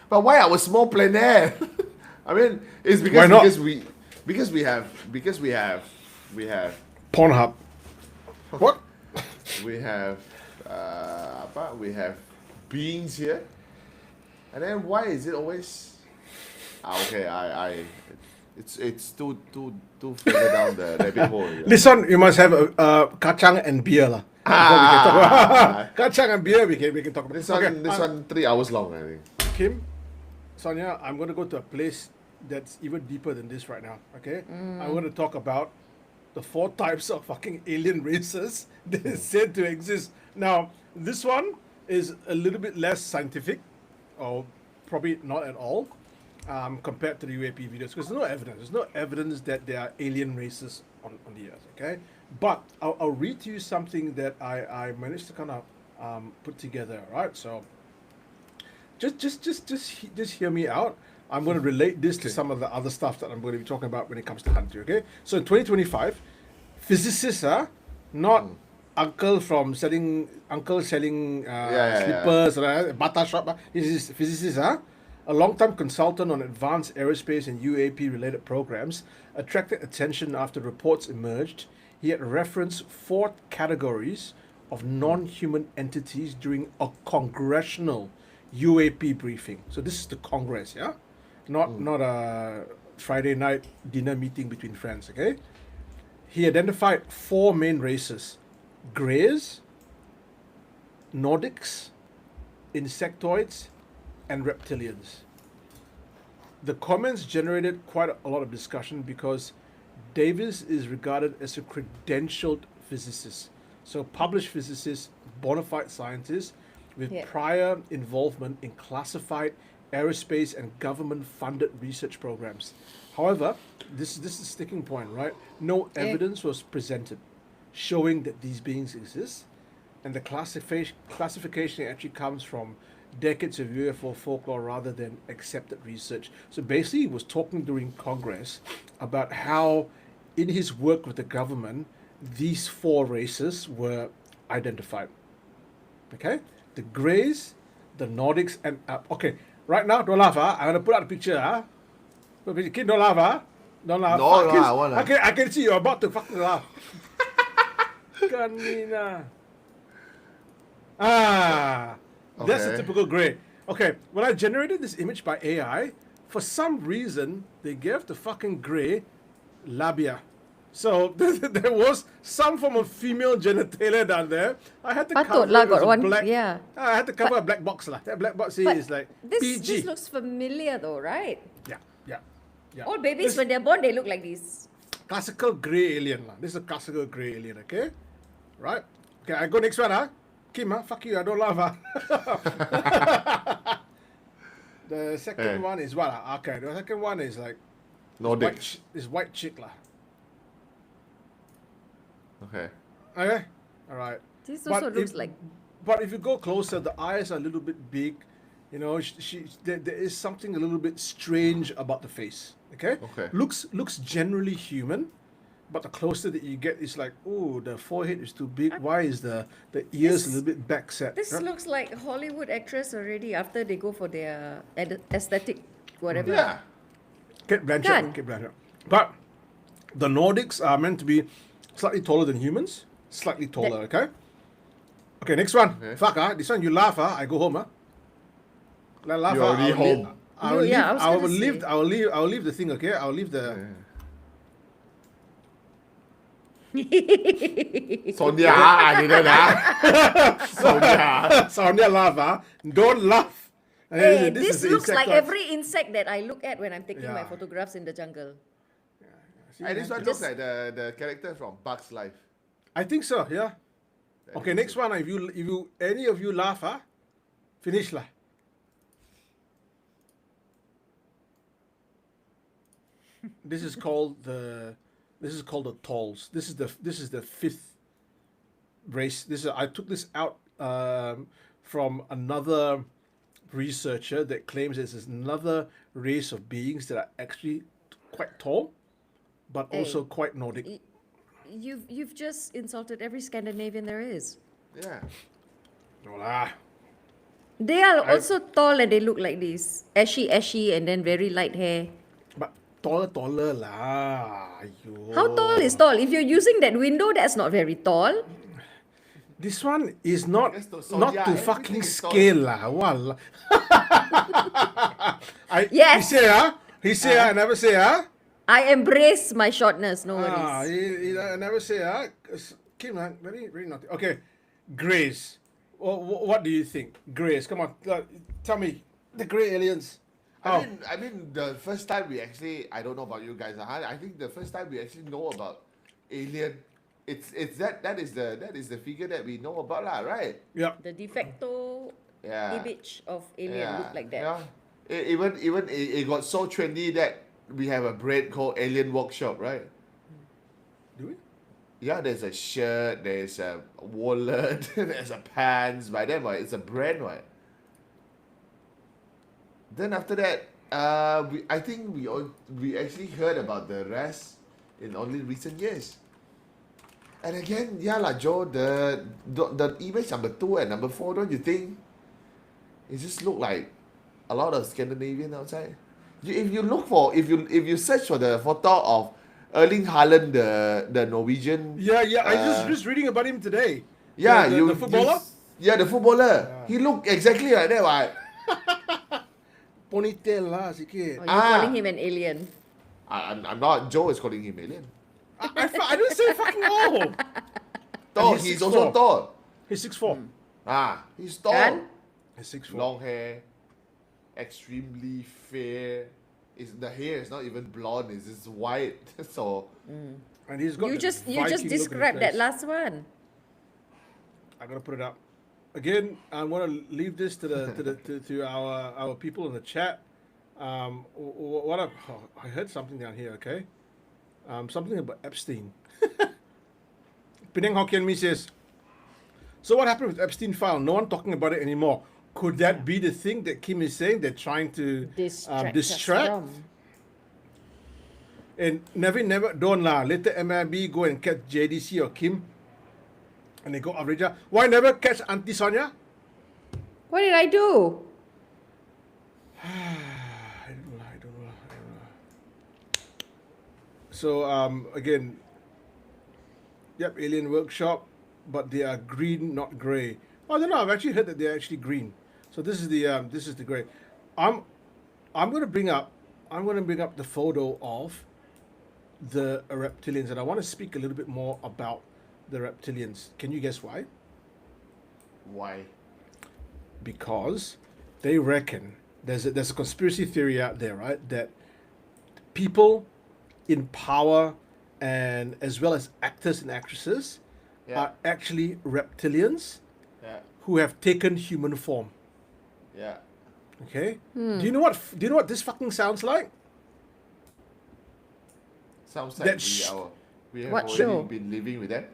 [SPEAKER 3] why our small planet? I mean, it's
[SPEAKER 1] Why not?
[SPEAKER 3] because we have
[SPEAKER 1] Pornhub. What?
[SPEAKER 3] we have beings here, and then why is it always? Okay, it's too further down the rabbit hole. Yeah.
[SPEAKER 1] This one you must have a kacang and beer lah. Before we can talk about kacang and beer. We can talk about
[SPEAKER 3] This one 3 hours long, I think.
[SPEAKER 1] Kim, Sonia, I'm going to go to a place that's even deeper than this right now. Okay, I'm going to talk about the 4 types of fucking alien races that is said to exist. Now, this one is a little bit less scientific, or probably not at all, compared to the UAP videos, because there's no evidence. There's no evidence that there are alien races on the Earth. Okay, but I'll read to you something that I managed to kind of put together. Right, so just hear me out. I'm going to relate this to some of the other stuff that I'm going to be talking about when it comes to hunting. Okay, so in 2025, physicists, not uncle selling slippers, bata shop. This is physicists, a long-time consultant on advanced aerospace and UAP related programs, attracted attention after reports emerged. He had referenced 4 categories of non-human entities during a congressional UAP briefing. So this is the Congress, yeah? Not a Friday night dinner meeting between friends, okay? He identified 4 main races: Greys, Nordics, Insectoids, and Reptilians. The comments generated quite a lot of discussion because Davis is regarded as a credentialed physicist. So published physicist, bona fide scientist with prior involvement in classified aerospace and government-funded research programs. However, this is the sticking point, right? No evidence was presented showing that these beings exist, and the classification actually comes from decades of UFO folklore rather than accepted research. So basically, he was talking during Congress about how, in his work with the government, these 4 races were identified. Okay, the Greys, the Nordics, and okay. Right now, don't laugh. I'm gonna put out a picture. Kid, don't laugh. Don't laugh.
[SPEAKER 3] No, I wanna.
[SPEAKER 1] I can see you're about to fucking laugh. Kanina. That's a
[SPEAKER 3] Okay.
[SPEAKER 1] typical grey. Okay, when I generated this image by AI, for some reason they gave the fucking grey labia. So there was some form of female genitalia down there. I had to cover
[SPEAKER 2] Patut lah,
[SPEAKER 1] it with
[SPEAKER 2] got
[SPEAKER 1] a
[SPEAKER 2] one.
[SPEAKER 1] black.
[SPEAKER 2] Yeah.
[SPEAKER 1] I had to cover a black box lah. That black box here
[SPEAKER 2] But
[SPEAKER 1] is like
[SPEAKER 2] this
[SPEAKER 1] PG.
[SPEAKER 2] looks familiar though, right?
[SPEAKER 1] Yeah.
[SPEAKER 2] All babies
[SPEAKER 1] This
[SPEAKER 2] when they're born, they look like this.
[SPEAKER 1] classical grey alien lah. This is a classical grey alien. Okay, right? Okay, I go next one. Kim, fuck you. I don't laugh. The second one is what? Okay, the second one is like
[SPEAKER 3] Nordics.
[SPEAKER 1] this white chick lah.
[SPEAKER 3] Okay.
[SPEAKER 1] Okay, all right.
[SPEAKER 2] This
[SPEAKER 1] But
[SPEAKER 2] also looks
[SPEAKER 1] if-
[SPEAKER 2] like.
[SPEAKER 1] But if you go closer, the eyes are a little bit big. You know, there is something a little bit strange about the face. Okay.
[SPEAKER 3] Okay.
[SPEAKER 1] Looks generally human, but the closer that you get, it's like, oh, the forehead is too big. Why is the ears a little bit back set?
[SPEAKER 2] This
[SPEAKER 1] Right?
[SPEAKER 2] looks like Hollywood actress already after they go for their aesthetic, whatever.
[SPEAKER 3] Yeah.
[SPEAKER 1] Kate Blanchett.
[SPEAKER 2] Kan?
[SPEAKER 1] Kate Blanchett. But the Nordics are meant to be slightly taller than humans. Slightly taller. Okay. Okay. Next one.
[SPEAKER 3] Okay.
[SPEAKER 1] Fuck this one you laugh I go home Laugh
[SPEAKER 3] You're already home.
[SPEAKER 1] I will
[SPEAKER 2] Yeah, I
[SPEAKER 1] leave.
[SPEAKER 2] was
[SPEAKER 1] I
[SPEAKER 2] gonna
[SPEAKER 1] will leave.
[SPEAKER 2] say.
[SPEAKER 1] I will leave the thing. Okay. I'll leave the.
[SPEAKER 3] Sonia, I didn't Sonia.
[SPEAKER 1] Sonia laugh Don't laugh.
[SPEAKER 2] Hey,
[SPEAKER 1] This
[SPEAKER 2] this
[SPEAKER 1] is the
[SPEAKER 2] looks like
[SPEAKER 1] insect
[SPEAKER 2] every insect that I look at when I'm taking my
[SPEAKER 1] Yeah.
[SPEAKER 2] photographs in the jungle.
[SPEAKER 3] And this one looks like the character from Bugs Life.
[SPEAKER 1] I think so. Yeah. Okay. Next one. If you any of you laugh finish lah. This is called the tolls. This is the fifth race. I took this out from another researcher that claims there's another race of beings that are actually quite tall, but
[SPEAKER 2] Hey.
[SPEAKER 1] also quite Nordic.
[SPEAKER 2] You've just insulted every Scandinavian there is.
[SPEAKER 3] Yeah.
[SPEAKER 1] No lah.
[SPEAKER 2] They are also tall and they look like this. Ashy, and then very light hair.
[SPEAKER 1] But taller lah. Aiyo.
[SPEAKER 2] How tall is tall? If you're using that window, that's not very tall.
[SPEAKER 1] This one is not
[SPEAKER 3] Yes, to
[SPEAKER 1] not
[SPEAKER 3] Sonia,
[SPEAKER 1] to
[SPEAKER 3] everything
[SPEAKER 1] fucking
[SPEAKER 3] is tall.
[SPEAKER 1] scale lah. Wala.
[SPEAKER 2] Yes.
[SPEAKER 1] He say He say I never say
[SPEAKER 2] I embrace my shortness, no worries.
[SPEAKER 1] I never say Kim very very naughty. Okay, Grace. What do you think, Grace? Come on, tell me the grey aliens.
[SPEAKER 3] I mean, the first time we actually, I don't know about you guys, I think the first time we actually know about alien, it's that is the figure that we know about lah, right?
[SPEAKER 1] Yeah.
[SPEAKER 2] The de facto
[SPEAKER 3] Yeah.
[SPEAKER 2] image of alien look like that.
[SPEAKER 3] Yeah. Even it got so trendy that we have a brand called Alien Workshop, right?
[SPEAKER 1] Do we?
[SPEAKER 3] Yeah, there's a shirt, there's a wallet, there's a pants. By then, what? It's a brand, what? Then after that, I think we actually heard about the rest in only recent years. And again, yeah, lah, Joe, the image number 2 and number 4, don't you think? It just look like a lot of Scandinavian outside. If you search for the photo of Erling Haaland, the Norwegian.
[SPEAKER 1] Yeah. I just reading about him today.
[SPEAKER 3] Yeah,
[SPEAKER 1] the footballer.
[SPEAKER 3] The footballer. He looked exactly like that, right?
[SPEAKER 1] Ponytail lah sikit.
[SPEAKER 2] Or you're calling him an alien.
[SPEAKER 3] I'm not. Joe is calling him alien.
[SPEAKER 1] I didn't say fucking old.
[SPEAKER 3] Tall.
[SPEAKER 1] he's
[SPEAKER 3] He's also
[SPEAKER 1] 6'4".
[SPEAKER 3] tall.
[SPEAKER 1] He's 6'4".
[SPEAKER 3] He's tall.
[SPEAKER 2] Kan?
[SPEAKER 1] He's 6'4".
[SPEAKER 3] Long hair, extremely fair. The hair is not even blonde; it's just white. So
[SPEAKER 1] And he's got
[SPEAKER 2] You
[SPEAKER 1] the
[SPEAKER 2] just
[SPEAKER 1] Viking look in his
[SPEAKER 2] described that
[SPEAKER 1] face.
[SPEAKER 2] last one.
[SPEAKER 1] I'm gonna put it up. Again, I'm gonna leave this to to our people in the chat. I heard something down here. Okay, something about Epstein. Penang Hokkien Me says. So what happened with Epstein file? No one talking about it anymore. Could that be the thing that Kim is saying? They're trying to
[SPEAKER 2] Distract.
[SPEAKER 1] distract.
[SPEAKER 2] Us from.
[SPEAKER 1] And never don't lah. Later MIB go and catch JDC or Kim, and they go Avreja. Why never catch Auntie Sonia?
[SPEAKER 2] What did I do?
[SPEAKER 1] I don't know. So again, yep, Alien Workshop, but they are green, not grey. Oh, I don't know. I've actually heard that they're actually green. So this is the grey. I'm gonna bring up the photo of the reptilians, and I want to speak a little bit more about the reptilians. Can you guess why?
[SPEAKER 3] Why?
[SPEAKER 1] Because they reckon there's a conspiracy theory out there, right? That people in power and as well as actors and actresses
[SPEAKER 3] Yeah.
[SPEAKER 1] are actually reptilians
[SPEAKER 3] Yeah.
[SPEAKER 1] who have taken human form.
[SPEAKER 3] Yeah.
[SPEAKER 1] Okay? Do you know what this fucking sounds like?
[SPEAKER 3] Sounds like
[SPEAKER 1] That
[SPEAKER 3] we have
[SPEAKER 2] What
[SPEAKER 3] already
[SPEAKER 2] show?
[SPEAKER 3] been living with them.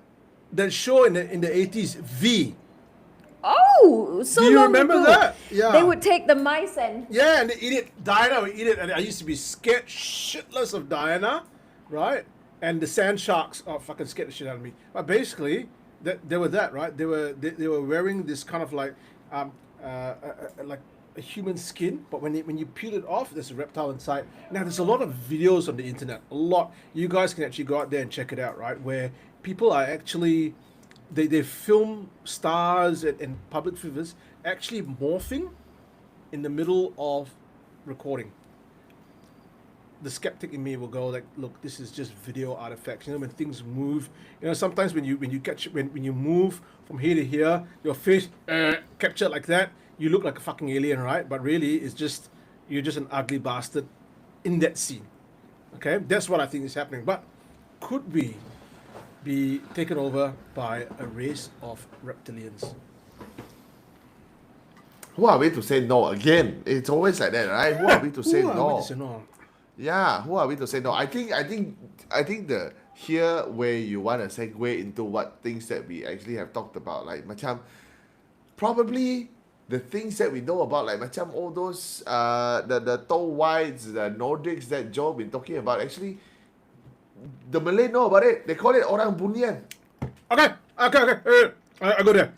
[SPEAKER 1] That show in the 80s, V.
[SPEAKER 2] Oh, so
[SPEAKER 1] Do you
[SPEAKER 2] long
[SPEAKER 1] remember
[SPEAKER 2] ago.
[SPEAKER 1] that? Yeah.
[SPEAKER 2] They would take the mice and
[SPEAKER 1] Yeah, and they eat it. Diana would eat it, and I used to be scared shitless of Diana, right? And the sand sharks, fucking scared the shit out of me. But basically, they were that, right? They were wearing this kind of like a human skin, but when you peel it off, there's a reptile inside. Now, there's a lot of videos on the internet. A lot. You guys can actually go out there and check it out, right? Where people are actually they film stars and public figures actually morphing in the middle of recording. The skeptic in me will go like, look, this is just video artifacts. You know, when things move, you know, sometimes when you move from here to here, your face captured like that, you look like a fucking alien, right? But really, you're just an ugly bastard in that scene. Okay, that's what I think is happening. But could we be taken over by a race of reptilians?
[SPEAKER 3] Who are we to say no? Again, it's always like that, right? Who are we to say
[SPEAKER 1] Who are we
[SPEAKER 3] no?
[SPEAKER 1] to say no?
[SPEAKER 3] Yeah, who are we to say no? I think the here where you want to segue into what things that we actually have talked about, like macam probably the things that we know about, like macam all those the tall whites, the Nordics that Joe been talking about. Actually, the Malay know about it. They call it orang bunian.
[SPEAKER 1] Okay. I go there.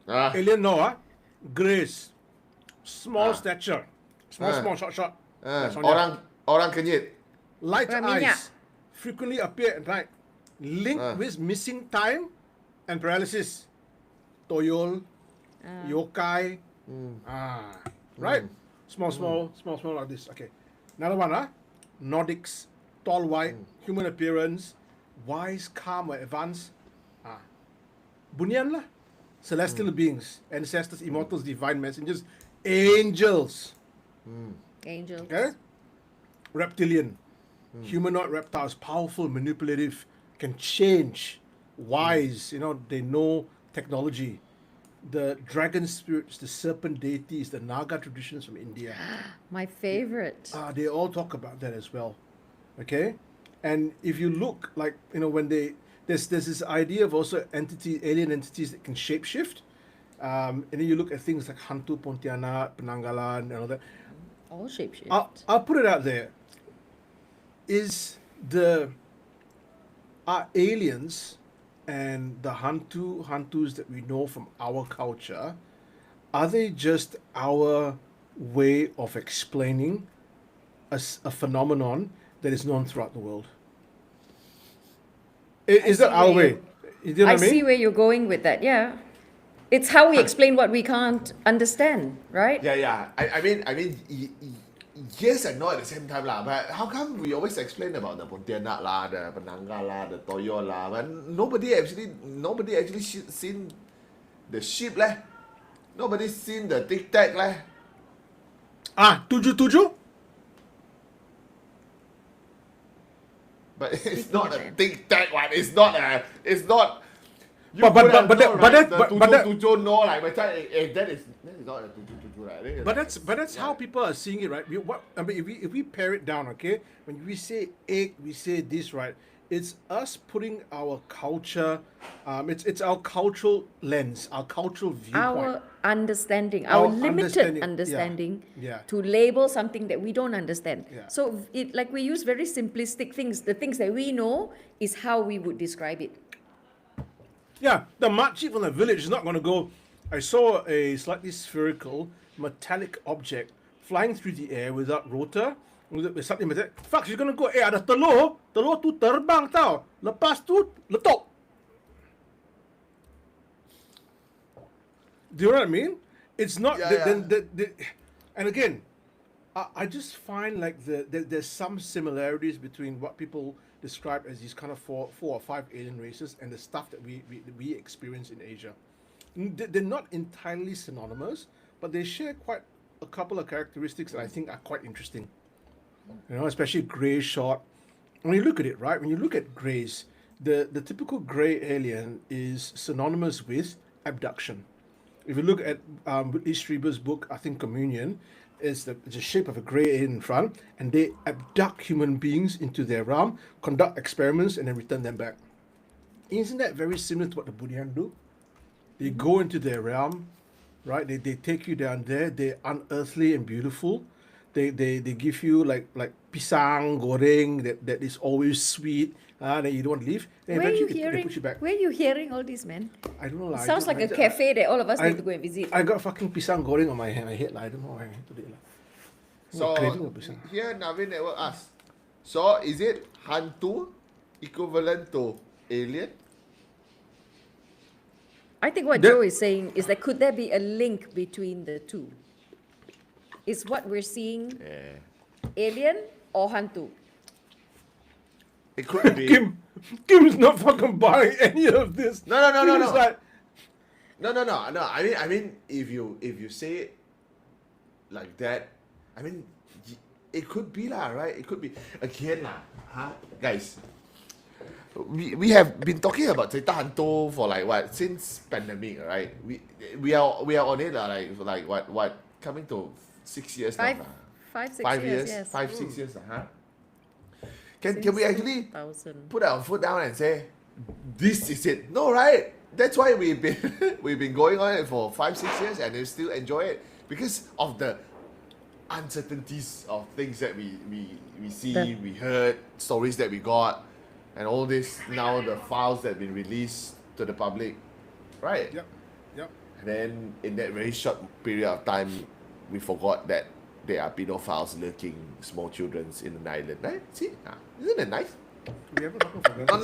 [SPEAKER 3] Ah,
[SPEAKER 1] Alien Noah, grace, small stature, small, short. That's on there.
[SPEAKER 3] orang kenyit.
[SPEAKER 1] Light
[SPEAKER 2] Orang minyak.
[SPEAKER 1] eyes, frequently appear at night, linked with missing time and paralysis. Toyol, yokai, right? Small like this. Okay. Another one, Nordics, tall, white, human appearance, wise, calm, or advanced. Bunyan lah. Celestial beings, ancestors, immortals, divine messengers, angels.
[SPEAKER 2] angels.
[SPEAKER 1] Okay? Reptilian. Humanoid reptiles, powerful, manipulative, can change, wise, you know, they know technology. The dragon spirits, the serpent deities, the Naga traditions from India.
[SPEAKER 2] My favorite.
[SPEAKER 1] They all talk about that as well. Okay? And if you look, like, you know, when there's this idea of also alien entities that can shapeshift. And then you look at things like Hantu Pontianak, Penanggalan, and all that.
[SPEAKER 2] All shapeshift.
[SPEAKER 1] I'll put it out there. Are aliens and the Hantus that we know from our culture, are they just our way of explaining a phenomenon that is known throughout the world? Is that our way? You know what I mean?
[SPEAKER 2] see where you're going with that. Yeah, it's how we explain what we can't understand, right?
[SPEAKER 3] Yeah. I mean, yes and no at the same time lah. But how come we always explain about the Pontianak lah, the Penanggal lah, the Toyo lah, but nobody actually seen the sheep leh. Nobody's seen the tic tac leh.
[SPEAKER 1] Tuju?
[SPEAKER 3] But it's not a tic tac one. It's not. You
[SPEAKER 1] But
[SPEAKER 3] could have
[SPEAKER 1] that-
[SPEAKER 3] known,
[SPEAKER 1] but
[SPEAKER 3] right?
[SPEAKER 1] that-
[SPEAKER 3] The
[SPEAKER 1] but that-
[SPEAKER 3] tuju no like macam that is not a tuju right. I think it's
[SPEAKER 1] But
[SPEAKER 3] like-
[SPEAKER 1] that's how people are seeing it, right? If we pare it down, okay, when we say egg, we say this, right? It's us putting our culture, it's our cultural lens, our cultural viewpoint.
[SPEAKER 2] Our understanding, our
[SPEAKER 1] Our
[SPEAKER 2] limited
[SPEAKER 1] understanding,
[SPEAKER 2] understanding,
[SPEAKER 1] yeah.
[SPEAKER 2] to label something that we don't understand.
[SPEAKER 1] Yeah.
[SPEAKER 2] So like we use very simplistic things. The things that we know is how we would describe it.
[SPEAKER 1] Yeah, the makcik from the village is not going to go. I saw a slightly spherical metallic object flying through the air without rotor, with something metallic. Fuck, she's going to go, ada telur tu terbang tau. Lepas tu, letup. Do you know what I mean? It's not,
[SPEAKER 3] Yeah.
[SPEAKER 1] and again, I just find like there's some similarities between what people describe as these kind of four or five alien races and the stuff that we experience in Asia. They're not entirely synonymous, but they share quite a couple of characteristics that I think are quite interesting. You know, especially gray shot. When you look at it, right? When you look at grays, the typical gray alien is synonymous with abduction. If you look at Whitley Strieber's book, I think Communion, it's the shape of a grey alien in front, and they abduct human beings into their realm, conduct experiments, and then return them back. Isn't that very similar to what the Buddhian do? They go into their realm, right? They take you down there. They're unearthly and beautiful. They give you like pisang goreng that is always sweet. Then you don't want to leave. Then
[SPEAKER 2] Where are you
[SPEAKER 1] eventually they
[SPEAKER 2] hearing?
[SPEAKER 1] put you back.
[SPEAKER 2] Where are you hearing all this, man?
[SPEAKER 1] I don't know. Lah.
[SPEAKER 2] Sounds like a cafe that all of us
[SPEAKER 1] I-
[SPEAKER 2] need to go and visit.
[SPEAKER 1] I got fucking pisang goreng on my head. Lah. I don't know why today. Lah.
[SPEAKER 3] So
[SPEAKER 1] craving a pisang.
[SPEAKER 3] here Navin Network asks, so is it hantu equivalent to alien?
[SPEAKER 2] I think what
[SPEAKER 1] That-
[SPEAKER 2] Joe is saying is that could there be a link between the two? Is what we're seeing alien or hantu?
[SPEAKER 3] It could be.
[SPEAKER 1] Kim's not fucking buying any of this.
[SPEAKER 3] No.
[SPEAKER 1] Kim's like,
[SPEAKER 3] No. I mean, if you say it like that, I mean, it could be lah, right? It could be again lah, huh? Guys, we have been talking about cerita hantu for like what since pandemic, right? We are on it lah, like what coming to 6 years now. lah.
[SPEAKER 2] 5, 6 years, yes.
[SPEAKER 3] 5, 6 years lah, huh? Can we actually
[SPEAKER 2] 2000.
[SPEAKER 3] put our foot down and say, this is it? No, right? That's why we've been going on it for 5, 6 years and we still enjoy it because of the uncertainties of things that we see, we heard, stories that we got, and all this now the files that have been released to the public, right?
[SPEAKER 1] yep.
[SPEAKER 3] And then in that very short period of time, we forgot that there are pedophiles lurking small children in an island, right? See, isn't it nice?
[SPEAKER 1] We haven't fucking forgotten.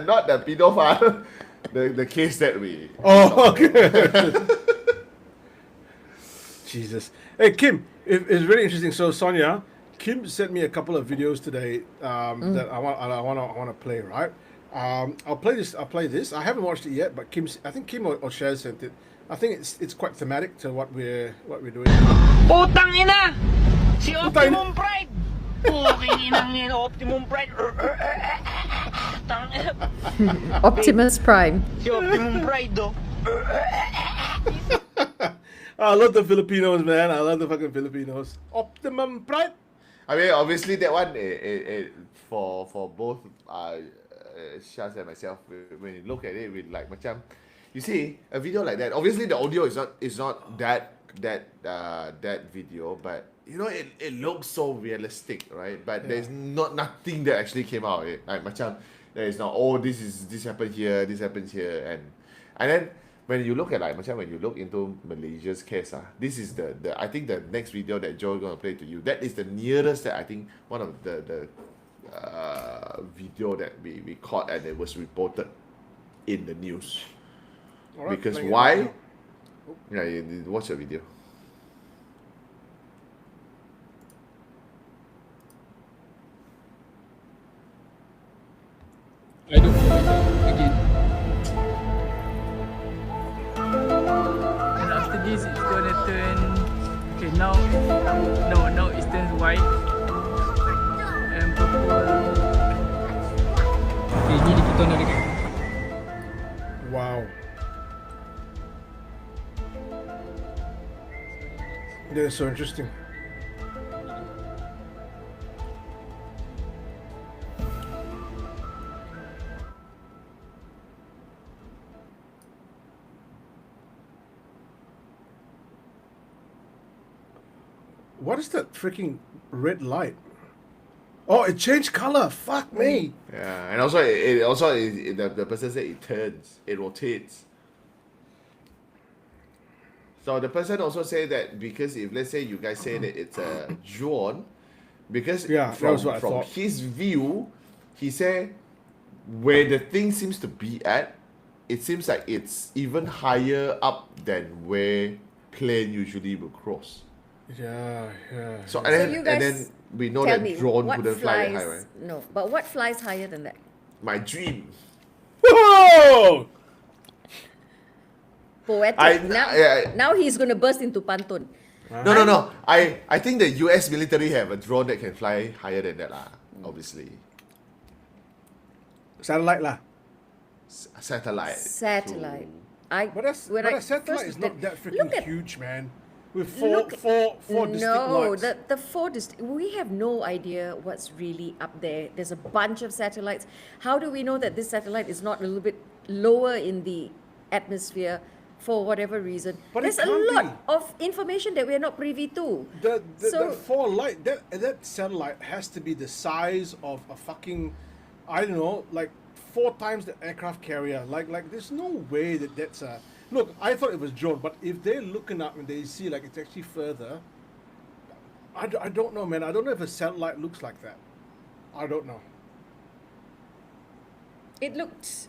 [SPEAKER 3] Not the pedophile, the case that we.
[SPEAKER 1] Oh, okay. Jesus. Hey, Kim, it's really interesting. So, Sonia, Kim sent me a couple of videos today that I want to play. Right? I'll play this. I haven't watched it yet, but I think Kim or Cher sent it. I think it's quite thematic to what we're doing.
[SPEAKER 5] Putang ina! Si
[SPEAKER 1] Putang
[SPEAKER 5] Optimum Pride! Puking inang yan, Optimum Pride! Tang ina.
[SPEAKER 2] Optimus Prime.
[SPEAKER 5] Si Optimum Pride, do.
[SPEAKER 1] I love the Filipinos, man. I love the fucking Filipinos. Optimum Pride.
[SPEAKER 3] I mean, obviously that one for both Shaz and myself, when you look at it, we like macam, you see a video like that. Obviously, the audio is not that video, but you know it looks so realistic, right? But there's nothing that actually came out of it. Like macam there is not this happened here, this happens here, and then when you look at when you look into Malaysia's case, this is the I think the next video that Joe is gonna play to you. That is the nearest that I think one of the video that we caught and it was reported in the news.
[SPEAKER 1] All right,
[SPEAKER 3] Because
[SPEAKER 1] playing it
[SPEAKER 3] why?
[SPEAKER 1] right now.
[SPEAKER 3] Yeah, you watch the video.
[SPEAKER 6] I don't know again. And after this, it's gonna turn. Okay, now it turns white and purple. Okay, ni dia kita nak dekat.
[SPEAKER 1] Wow. That is so interesting. What is that freaking red light? Oh, it changed color. Fuck me.
[SPEAKER 3] Yeah, and also the person said it turns, it rotates. So the person also said that because if let's say you guys say that it's a drone, because
[SPEAKER 1] Yeah, that was what I
[SPEAKER 3] from
[SPEAKER 1] thought.
[SPEAKER 3] his view, he said where the thing seems to be at, it seems like it's even higher up than where plane usually will cross.
[SPEAKER 1] Yeah.
[SPEAKER 3] So,
[SPEAKER 2] So you guys
[SPEAKER 3] and then we know
[SPEAKER 2] tell
[SPEAKER 3] that
[SPEAKER 2] me,
[SPEAKER 3] drone
[SPEAKER 2] what
[SPEAKER 3] couldn't fly
[SPEAKER 2] flies?
[SPEAKER 3] high, right?
[SPEAKER 2] No, but what flies higher than that?
[SPEAKER 3] My dream.
[SPEAKER 1] Whoa!
[SPEAKER 2] Poetic.
[SPEAKER 3] I-
[SPEAKER 2] Now he's going to burst into pantun.
[SPEAKER 3] No. I think the US military have a drone that can fly higher than that, obviously.
[SPEAKER 1] Satellite lah.
[SPEAKER 3] Satellite.
[SPEAKER 2] Satellite.
[SPEAKER 1] But that satellite is not that
[SPEAKER 2] look
[SPEAKER 1] freaking
[SPEAKER 2] at-
[SPEAKER 1] huge, man. With
[SPEAKER 2] Look-
[SPEAKER 1] four distinct lights.
[SPEAKER 2] the four we have no idea what's really up there. There's a bunch of satellites. How do we know that this satellite is not a little bit lower in the atmosphere for whatever reason?
[SPEAKER 1] But it
[SPEAKER 2] There's a
[SPEAKER 1] can't
[SPEAKER 2] lot
[SPEAKER 1] be.
[SPEAKER 2] of information that we're not privy to.
[SPEAKER 1] The four light that satellite has to be the size of a fucking, I don't know, like 4 times the aircraft carrier. Like there's no way that's a. Look, I thought it was drone, but if they're looking up and they see like it's actually further, I don't know, man. I don't know if a satellite looks like that. I don't know.
[SPEAKER 2] It looked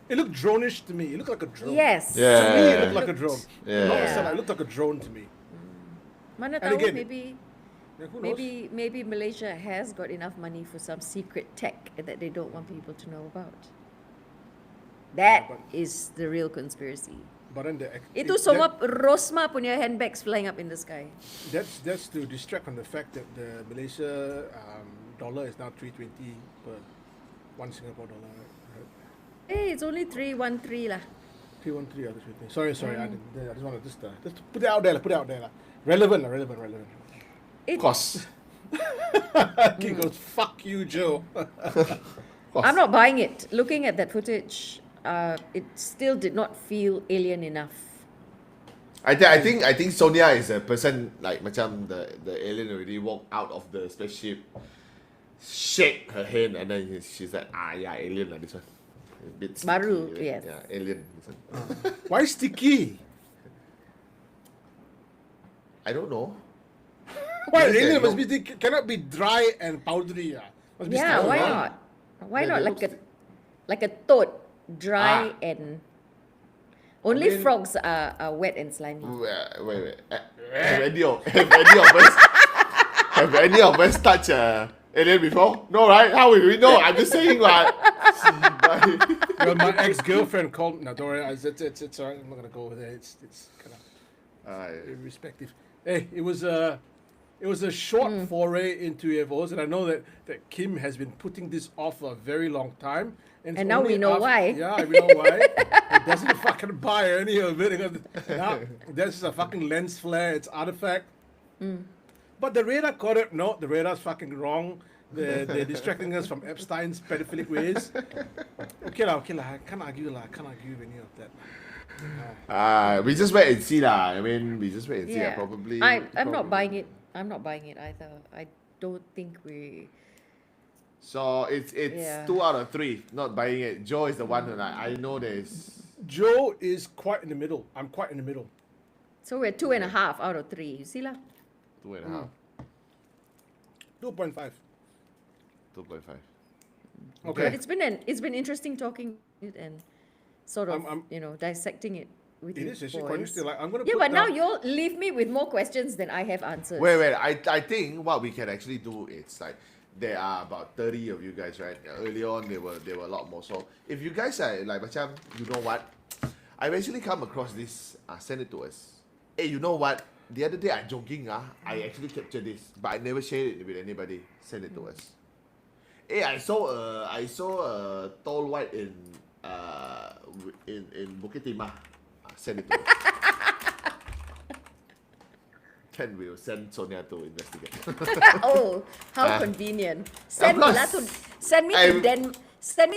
[SPEAKER 1] It looked drone-ish to me. It looked like a drone.
[SPEAKER 2] yes.
[SPEAKER 3] Yeah.
[SPEAKER 1] To me, it
[SPEAKER 3] Yeah.
[SPEAKER 1] looked like a drone.
[SPEAKER 3] Yeah.
[SPEAKER 1] Not a
[SPEAKER 2] Yeah.
[SPEAKER 1] satellite. It looked like a drone to me.
[SPEAKER 2] Mana
[SPEAKER 1] And
[SPEAKER 2] tahu,
[SPEAKER 1] again,
[SPEAKER 2] maybe
[SPEAKER 1] Yeah, who knows?
[SPEAKER 2] maybe Malaysia has got enough money for some secret tech that they don't want people to know about. That
[SPEAKER 1] but-
[SPEAKER 2] is the real conspiracy.
[SPEAKER 1] But then
[SPEAKER 2] Itu semua Rosma punya handbags flying up in the sky.
[SPEAKER 1] that's to distract from the fact that the Malaysia dollar is now 320 per $1 Singapore dollar. Right?
[SPEAKER 2] Hey, it's only 313 lah.
[SPEAKER 1] 313 or 320. Sorry. I just want to just put it out there. Put it out there. Relevant.
[SPEAKER 3] Of course.
[SPEAKER 1] He goes, fuck you, Joe.
[SPEAKER 2] I'm not buying it. Looking at that footage, it still did not feel alien enough.
[SPEAKER 3] I think Sonia is a person like macam the alien already walked out of the spaceship, shake her hand, and then she's like, yeah, alien lah this one. A bit sticky,
[SPEAKER 2] Baru,
[SPEAKER 3] right?
[SPEAKER 2] yes.
[SPEAKER 3] Yeah, alien. This one.
[SPEAKER 1] Why sticky?
[SPEAKER 3] I don't know.
[SPEAKER 1] Why
[SPEAKER 3] Yes,
[SPEAKER 1] alien
[SPEAKER 3] yeah,
[SPEAKER 1] must be cannot be dry and powdery. Must be
[SPEAKER 2] Yeah,
[SPEAKER 1] sticky.
[SPEAKER 2] why not? Why
[SPEAKER 3] Yeah,
[SPEAKER 2] not
[SPEAKER 3] they
[SPEAKER 2] like a toad, dry and only
[SPEAKER 1] mean-
[SPEAKER 2] frogs are wet and slimy.
[SPEAKER 3] Wait. Have any of us touched alien before? No, right? How will we know? I'm just saying, like.
[SPEAKER 1] Well, my ex-girlfriend called. No, don't worry. It's alright. I'm not gonna go over there. It's kind of irrespective. Hey, it was a short foray into UFOs, and I know that Kim has been putting this off for a very long time. it's
[SPEAKER 2] And now
[SPEAKER 1] only
[SPEAKER 2] we know why.
[SPEAKER 1] Yeah, we know why. He doesn't fucking buy any of it. Because now, this is a fucking lens flare. It's artifact. But the radar caught it. No, the radar's fucking wrong. They're distracting us from Epstein's pedophilic ways. Okay lah. I can't argue with any of that.
[SPEAKER 3] We just wait and see lah. I mean, we just wait and see.
[SPEAKER 2] Yeah,
[SPEAKER 3] Probably.
[SPEAKER 2] I'm not buying it. I'm not buying it either. I don't think we.
[SPEAKER 3] So it's
[SPEAKER 2] Yeah.
[SPEAKER 3] 2 out of 3 not buying it. Joe is the one who I know there's.
[SPEAKER 1] Joe is quite in the middle. I'm quite in the middle.
[SPEAKER 2] So we're 2.5 out of 3. You see lah.
[SPEAKER 3] 2.5,
[SPEAKER 1] 2.5.
[SPEAKER 3] 2.5.
[SPEAKER 1] Okay.
[SPEAKER 2] But it's been interesting talking it and sort of
[SPEAKER 1] I'm-
[SPEAKER 2] dissecting it with
[SPEAKER 1] It
[SPEAKER 2] you
[SPEAKER 1] is actually
[SPEAKER 2] boys.
[SPEAKER 1] quite interesting. Like, I'm gonna
[SPEAKER 2] Yeah,
[SPEAKER 1] put
[SPEAKER 2] but now
[SPEAKER 1] down-
[SPEAKER 2] you'll leave me with more questions than I have answers.
[SPEAKER 3] Wait. I think what we can actually do is like there are about 30 of you guys, right? Early on there were a lot more. So if you guys are like macam, you know what? I've actually come across this. Send it to us. Hey, you know what? The other day I jogging. I actually captured this, but I never shared it with anybody. Send it to us. Hey, I saw a tall white in Bukit Timah. Send it to us. Then we'll send Sonia to investigate.
[SPEAKER 2] Oh, how convenient. Send
[SPEAKER 3] of
[SPEAKER 2] me lah
[SPEAKER 3] course.
[SPEAKER 2] send me
[SPEAKER 3] I'm-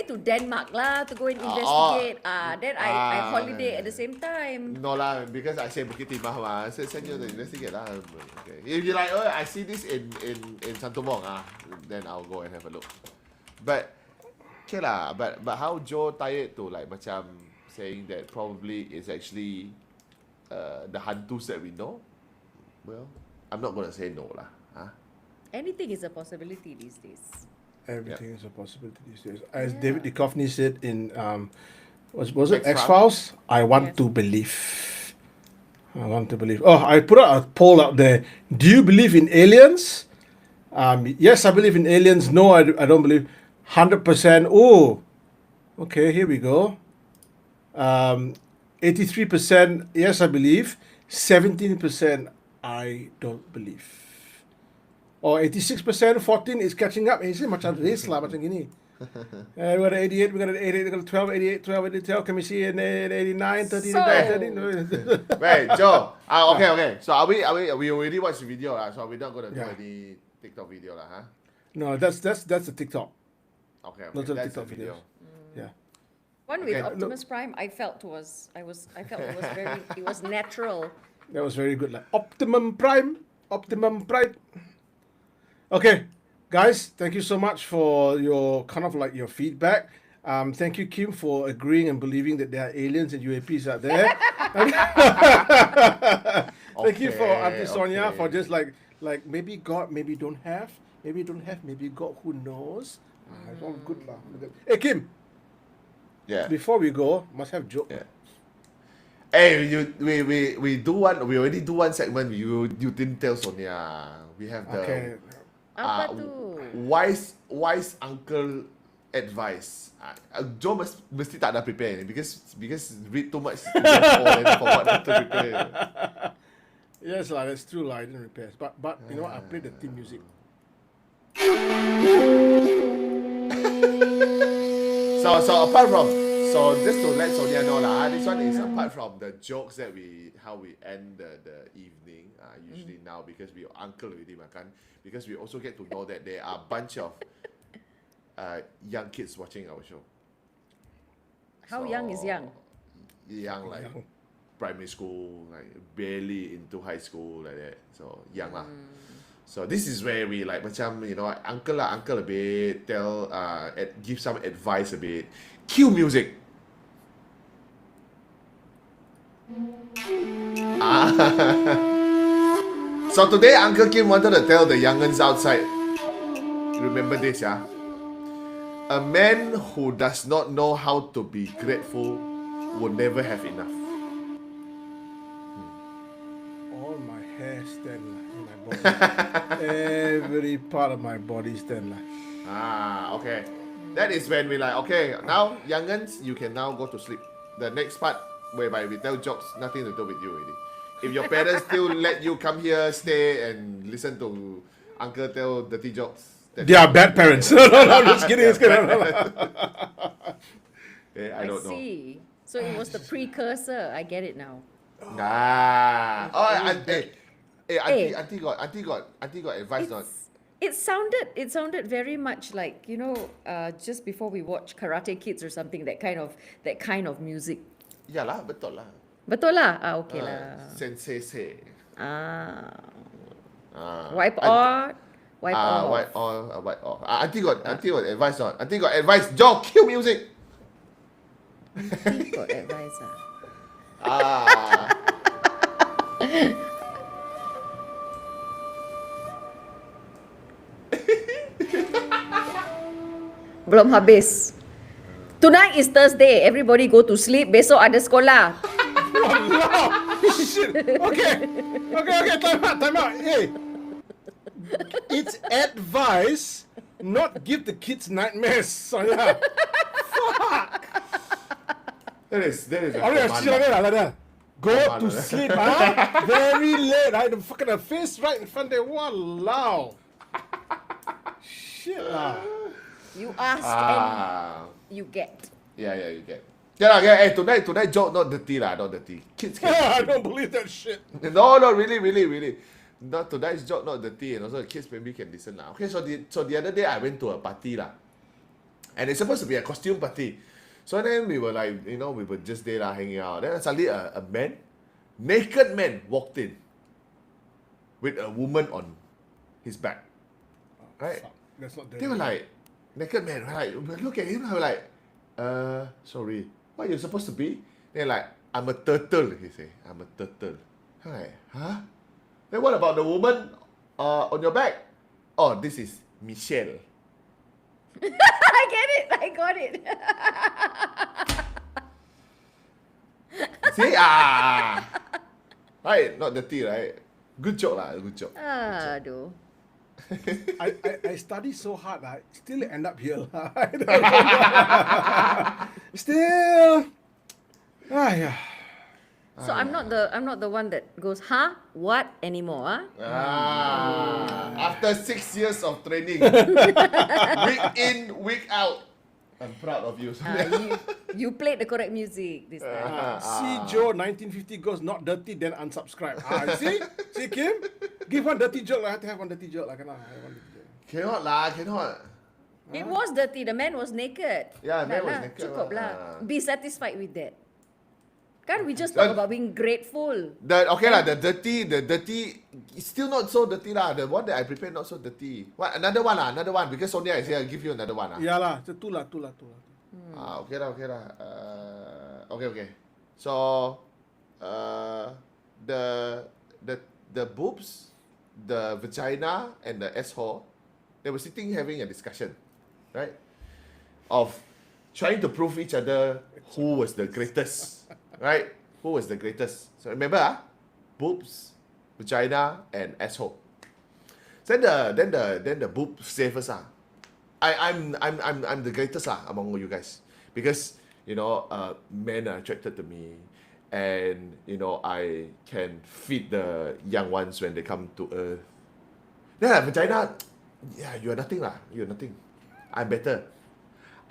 [SPEAKER 2] to Denmark lah to go and investigate. Then I holiday at the same time.
[SPEAKER 3] No lah, because I say Bukit Timah ma, so send you to investigate lah. Okay. If you like, oh, I see this in Santomong, then I'll go and have a look. But okay lah, but how Joe tied it to like macam saying that probably it's actually the hantus that we know. Well, I'm not gonna say no lah.
[SPEAKER 2] Anything is a possibility these days.
[SPEAKER 1] Everything is a possibility these days. As David Duchovny said in was it
[SPEAKER 3] X-Files?
[SPEAKER 1] X-Files? I want
[SPEAKER 2] Yes.
[SPEAKER 1] to believe. I want to believe. Oh, I put out a poll out there. Do you believe in aliens? Yes, I believe in aliens. No, I don't believe. 100%. Oh, okay, here we go. 83%, yes, I believe. 17%, I don't believe. Or 86%, 14 is catching up. Ini macam race lah, macam gini. We got an 88, we got an 88, we got a 12, 88, 12, 88, can we see an 89, 13,
[SPEAKER 2] So-
[SPEAKER 1] 13?
[SPEAKER 3] Wait, Joe. Okay. So we already watched the video, so we're not gonna do
[SPEAKER 1] Yeah.
[SPEAKER 3] any TikTok video, huh?
[SPEAKER 1] No, that's the TikTok.
[SPEAKER 3] Okay.
[SPEAKER 1] Those are
[SPEAKER 3] That's the
[SPEAKER 1] TikTok
[SPEAKER 3] video.
[SPEAKER 1] videos. Yeah.
[SPEAKER 2] One with
[SPEAKER 3] Okay,
[SPEAKER 2] Optimus Prime, I felt was very, it was natural.
[SPEAKER 1] That was very good. Like Optimum Prime. Okay, guys, thank you so much for your kind of like your feedback. Thank you, Kim, for agreeing and believing that there are aliens and UAPs out there. Thank you for Auntie Sonia for just like maybe God, maybe don't have, maybe God, who knows? It's all good lah. Hey Kim,
[SPEAKER 3] Yeah.
[SPEAKER 1] before we go, must have joke.
[SPEAKER 3] Yeah. Hey, we do one. We already do one segment. You didn't tell Sonia. We have the
[SPEAKER 1] Okay.
[SPEAKER 2] Apa tu?
[SPEAKER 3] wise uncle advice. Joe mesti tak ada prepare ni because read too much before and forgot how to prepare.
[SPEAKER 1] Yes lah, that's true lah. I didn't repair, but you know what? I played the theme music.
[SPEAKER 3] So apart from just to let Sonia know lah, this one is apart from the jokes that how we end the evening. Usually now because we uncle already makan, because we also get to know that there are a bunch of young kids watching our show.
[SPEAKER 2] How young is young?
[SPEAKER 3] Young, like primary school, like barely into high school, like that. So young lah. So this is where we like macam, you know, uncle a bit, give some advice a bit. Cue music. So today Uncle Kim wanted to tell the young'uns outside, remember this, yeah? A man who does not know how to be grateful will never have enough.
[SPEAKER 1] All my hair stand lah in my body. Every part of my body stand lah.
[SPEAKER 3] Okay. That is when we like, okay, now young'uns, you can now go to sleep. The next part, whereby we tell jokes, nothing to do with you already. If your parents still let you come here, stay and listen to Uncle tell dirty jokes, then
[SPEAKER 1] They are bad parents. No, I'm just kidding. It's kidding.
[SPEAKER 3] I don't know.
[SPEAKER 2] See. So it was the precursor. I get it now.
[SPEAKER 3] Auntie got advice on.
[SPEAKER 2] It sounded very much like, you know, just before we watch Karate Kids or something, that kind of music.
[SPEAKER 3] Ya lah, betul lah.
[SPEAKER 2] Betul lah? Okay lah.
[SPEAKER 3] Sensei say.
[SPEAKER 2] Wipe off.
[SPEAKER 3] Wipe off. Auntie got advice on. Auntie got advice. Joe, cue music.
[SPEAKER 2] Got advice ah. Belum habis. Tonight is Thursday. Everybody go to sleep. Besok ada sekolah.
[SPEAKER 1] Shit. Okay. Time out. Hey. It's advice, not give the kids nightmares. Sonia. Fuck.
[SPEAKER 3] That is a
[SPEAKER 1] Alright, go to sleep, huh? Very late. I had the fucking face right in front there. Walao. Shit lah.
[SPEAKER 2] You ask and you get.
[SPEAKER 3] Yeah, you get. Yeah, hey, tonight joke not dirty lah, not dirty. Kids can.
[SPEAKER 1] I don't believe that shit.
[SPEAKER 3] No, really. Not tonight's joke not dirty, and also the kids maybe can listen lah. Okay, so the other day I went to a party lah, and it's supposed to be a costume party. So then we were like, you know, we were just there lah, hanging out. Then suddenly a naked man walked in with a woman on his back. Right?
[SPEAKER 1] Fuck. That's not
[SPEAKER 3] They were like, naked man, right? Look at him, I was like, sorry, what are you supposed to be? They're like, I'm a turtle, he say. I'm a turtle. I'm like, huh? Then what about the woman on your back? Oh, this is Michelle.
[SPEAKER 2] I get it. I got it.
[SPEAKER 3] See? Right? Not dirty, right? Good joke lah. Good joke.
[SPEAKER 2] Aduh.
[SPEAKER 1] I study so hard, I still end up here. I don't know. Still. Yeah.
[SPEAKER 2] So I'm not the one that goes, huh? What anymore?
[SPEAKER 3] After 6 years of training, week in, week out. I'm proud of you.
[SPEAKER 2] You played the correct music this time.
[SPEAKER 1] See Joe 1950 goes not dirty, then unsubscribe. See Kim? Give one dirty joke. I have to have one dirty joke. I cannot have one dirty joke.
[SPEAKER 3] Cannot.
[SPEAKER 2] It was dirty. The man was naked.
[SPEAKER 3] Yeah, man was
[SPEAKER 2] Dah
[SPEAKER 3] naked
[SPEAKER 2] Cukup
[SPEAKER 3] lah.
[SPEAKER 2] lah. Be satisfied with that. Can't we just talk about being grateful?
[SPEAKER 3] The dirty, it's still not so dirty lah. The one that I prepared not so dirty. What? Another one because Sonia is here. I'll give you another one.
[SPEAKER 1] Yeah lah, tu lah.
[SPEAKER 3] Okay lah. Okay. So, the boobs, the vagina, and the asshole, they were sitting having a discussion, right? Of trying to prove each other who was the greatest. Right? Who was the greatest? So remember, boobs, vagina, and asshole. Then the boob say first. I'm the greatest among you guys because men are attracted to me, and I can feed the young ones when they come to Earth. Then vagina, you are nothing You're nothing. I'm better.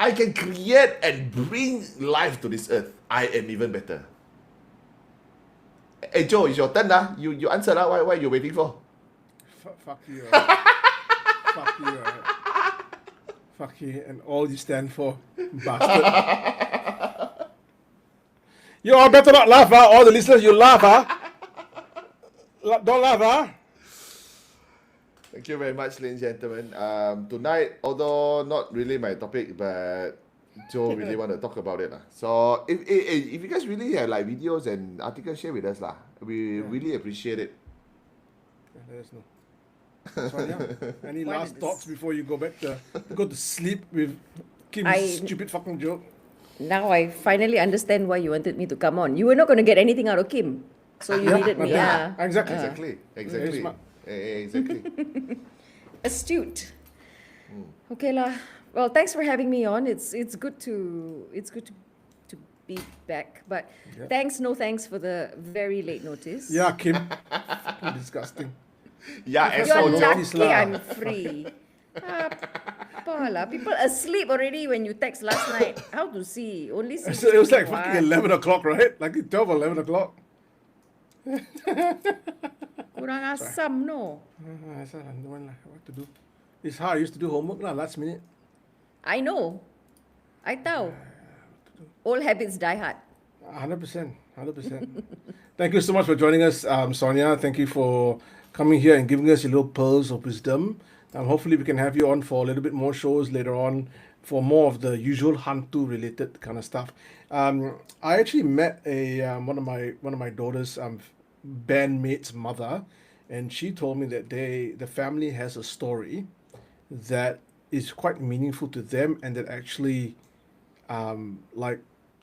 [SPEAKER 3] I can create and bring life to this earth. I am even better. Hey Joe, it's your turn lah. You answer lah. Why are you waiting for?
[SPEAKER 1] Fuck you. Fuck you. Fuck you and all you stand for, bastard. You all better not laugh, all the listeners, you laugh, Don't laugh,
[SPEAKER 3] Thank you very much, ladies and gentlemen. Tonight, although not really my topic, but Joe really want to talk about it. So if you guys really have like videos and articles, share with us. We really appreciate it.
[SPEAKER 1] Let us know. Sonia, any last thoughts before you go to sleep with Kim's stupid fucking joke?
[SPEAKER 2] Now I finally understand why you wanted me to come on. You were not going to get anything out of Kim. So you needed me. Yeah.
[SPEAKER 1] Exactly.
[SPEAKER 3] Exactly.
[SPEAKER 2] Astute. Okay lah. Well, thanks for having me on. It's good to be back. But no thanks for the very late notice.
[SPEAKER 1] Yeah, Kim. Fucking disgusting.
[SPEAKER 3] Yeah,
[SPEAKER 2] You're
[SPEAKER 3] asshole.
[SPEAKER 2] lucky I'm free. Apa lah? People asleep already when you text last night. How to see? Only see.
[SPEAKER 1] So it was like fucking 11 o'clock, right? Like 12 or 11 o'clock.
[SPEAKER 2] Kurang asam, no?
[SPEAKER 1] What to do? It's hard. I used to do homework last minute.
[SPEAKER 2] I know. I tahu. Old habits die hard.
[SPEAKER 1] 100%. Thank you so much for joining us, Sonia. Thank you for coming here and giving us your little pearls of wisdom. Hopefully we can have you on for a little bit more shows later on for more of the usual Hantu related kind of stuff. I actually met one of my daughter's bandmate's mother, and she told me that the family has a story that is quite meaningful to them, and that actually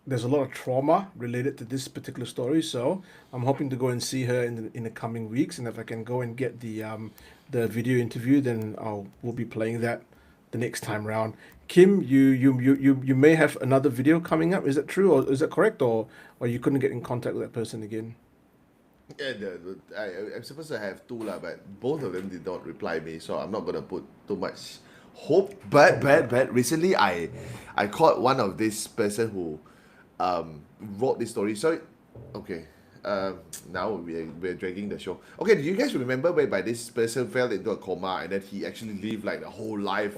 [SPEAKER 1] there's a lot of trauma related to this particular story. So I'm hoping to go and see her in the coming weeks, and if I can go and get the video interview, then we'll be playing that the next time round. Kim, you may have another video coming up. Is that true, or is that correct, or you couldn't get in contact with that person again?
[SPEAKER 3] Yeah, I'm supposed to have two but both of them did not reply me, so I'm not gonna put too much hope. But recently I caught one of this person who wrote this story. So okay, now we're dragging the show. Okay, do you guys remember whereby this person fell into a coma and then he actually lived like the whole life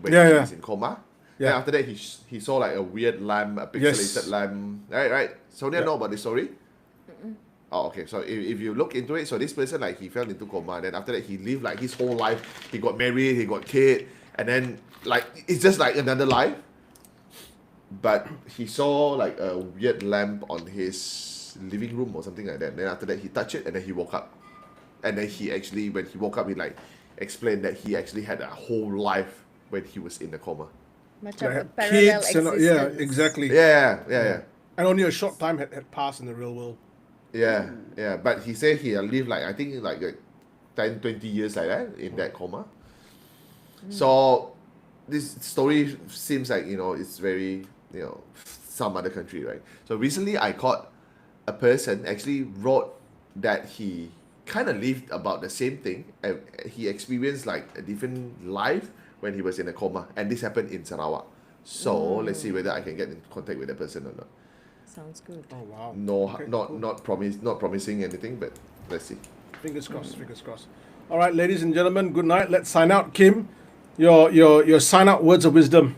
[SPEAKER 3] when he was in coma? Yeah. Then after that he saw like a weird lamp, a pixelated lamp. Right. Sonia know about this story? Oh, okay. So if you look into it, so this person he fell into coma, and then after that he lived like his whole life. He got married, he got kid, and then it's just like another life. But he saw like a weird lamp on his living room or something like that. And then after that he touched it, and then he woke up. And then when he woke up, he explained that he actually had a whole life when he was in the coma.
[SPEAKER 2] Macam a parallel existence.
[SPEAKER 1] Yeah, exactly.
[SPEAKER 3] Yeah.
[SPEAKER 1] And only a short time had passed in the real world.
[SPEAKER 3] Yeah, yeah. But he said he lived like, I think like 10, 20 years like that in that coma. So this story seems like, it's very, some other country, right? So recently I caught a person actually wrote that he kind of lived about the same thing. He experienced like a different life when he was in a coma, and this happened in Sarawak. So let's see whether I can get in contact with the person or not.
[SPEAKER 2] Sounds good.
[SPEAKER 1] Oh wow.
[SPEAKER 3] No,
[SPEAKER 1] Okay,
[SPEAKER 3] not
[SPEAKER 1] cool.
[SPEAKER 3] not promising anything, but let's see.
[SPEAKER 1] Fingers crossed. Fingers crossed. All right, ladies and gentlemen, good night. Let's sign out. Kim, your sign out words of wisdom.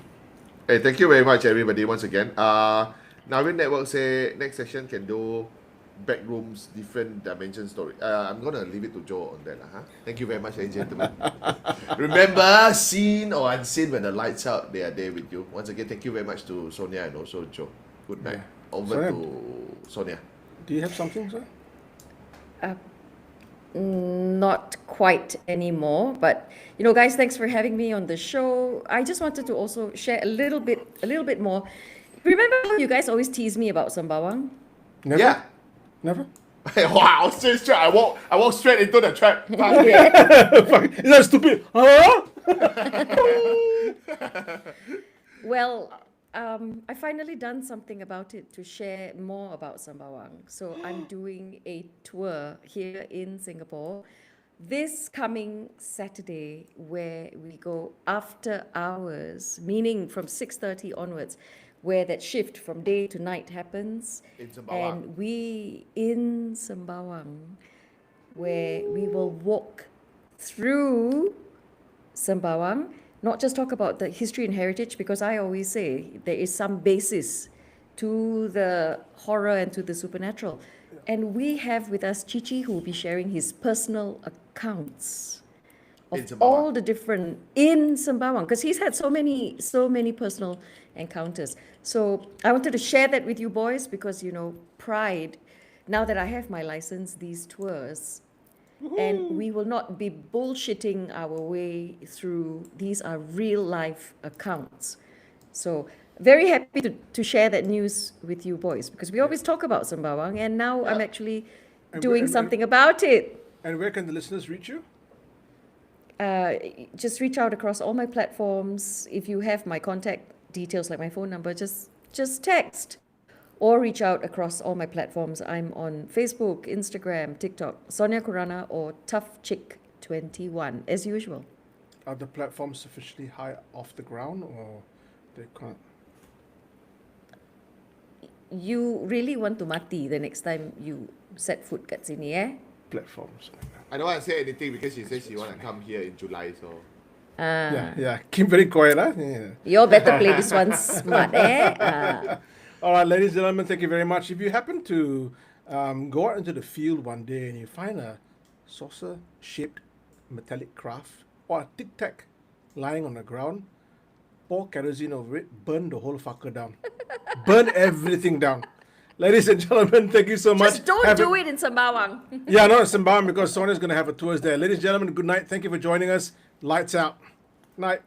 [SPEAKER 3] Hey, thank you very much, everybody, once again. Navin Network say next session can do backrooms, different dimension story. I'm gonna leave it to Joe on that, huh? Thank you very much, ladies and gentlemen. Remember, seen or unseen, when the lights out, they are there with you. Once again, thank you very much to Sonia and also Joe. Good night.
[SPEAKER 1] Yeah.
[SPEAKER 3] Over
[SPEAKER 1] Sonia,
[SPEAKER 3] to Sonia.
[SPEAKER 1] Do you have something, sir?
[SPEAKER 2] Not quite anymore, but guys, thanks for having me on the show. I just wanted to also share a little bit more. Remember how you guys always tease me about Sembawang?
[SPEAKER 1] Never?
[SPEAKER 3] Yeah.
[SPEAKER 1] Never?
[SPEAKER 3] Wow, straight. I walk straight into the trap.
[SPEAKER 1] Fuck, is that stupid? Huh?
[SPEAKER 2] Well, I finally done something about it to share more about Sembawang. So I'm doing a tour here in Singapore this coming Saturday, where we go after hours, meaning from 6:30 onwards, where that shift from day to night happens.
[SPEAKER 3] In Sembawang.
[SPEAKER 2] And we in Sembawang, where we will walk through Sembawang, not just talk about the history and heritage, because I always say there is some basis to the horror and to the supernatural. And we have with us Chichi, who will be sharing his personal accounts
[SPEAKER 3] In
[SPEAKER 2] of
[SPEAKER 3] Sembawang.
[SPEAKER 2] all the different in Sembawang, because he's had so many personal encounters. So I wanted to share that with you boys, because pride. Now that I have my license, these tours, and we will not be bullshitting our way through. These are real life accounts. So very happy to share that news with you boys, because we always talk about Sembawang, and now I'm actually doing something about it.
[SPEAKER 1] And where can the listeners reach you?
[SPEAKER 2] Just reach out across all my platforms. If you have my contact details, like my phone number, just text. Or reach out across all my platforms. I'm on Facebook, Instagram, TikTok, Sonia Kurana or Tough Chick 21, as usual.
[SPEAKER 1] Are the platforms sufficiently high off the ground, or they can't?
[SPEAKER 2] You really want to mati the next time you set foot kat sini, eh?
[SPEAKER 1] Platforms.
[SPEAKER 3] I don't want to say anything because she says she want to come here in July, so.
[SPEAKER 1] Yeah. Keep very quiet, huh? Yeah.
[SPEAKER 2] You better play this one smart, eh?
[SPEAKER 1] All right, ladies and gentlemen, thank you very much. If you happen to go out into the field one day and you find a saucer-shaped metallic craft or a tic-tac lying on the ground, pour kerosene over it, burn the whole fucker down. Burn everything down. Ladies and gentlemen, thank you so much.
[SPEAKER 2] Just don't do it in Sembawang.
[SPEAKER 1] Yeah, not in Sembawang, because Sonia's going to have a tours there. Ladies and gentlemen, good night. Thank you for joining us. Lights out. Night.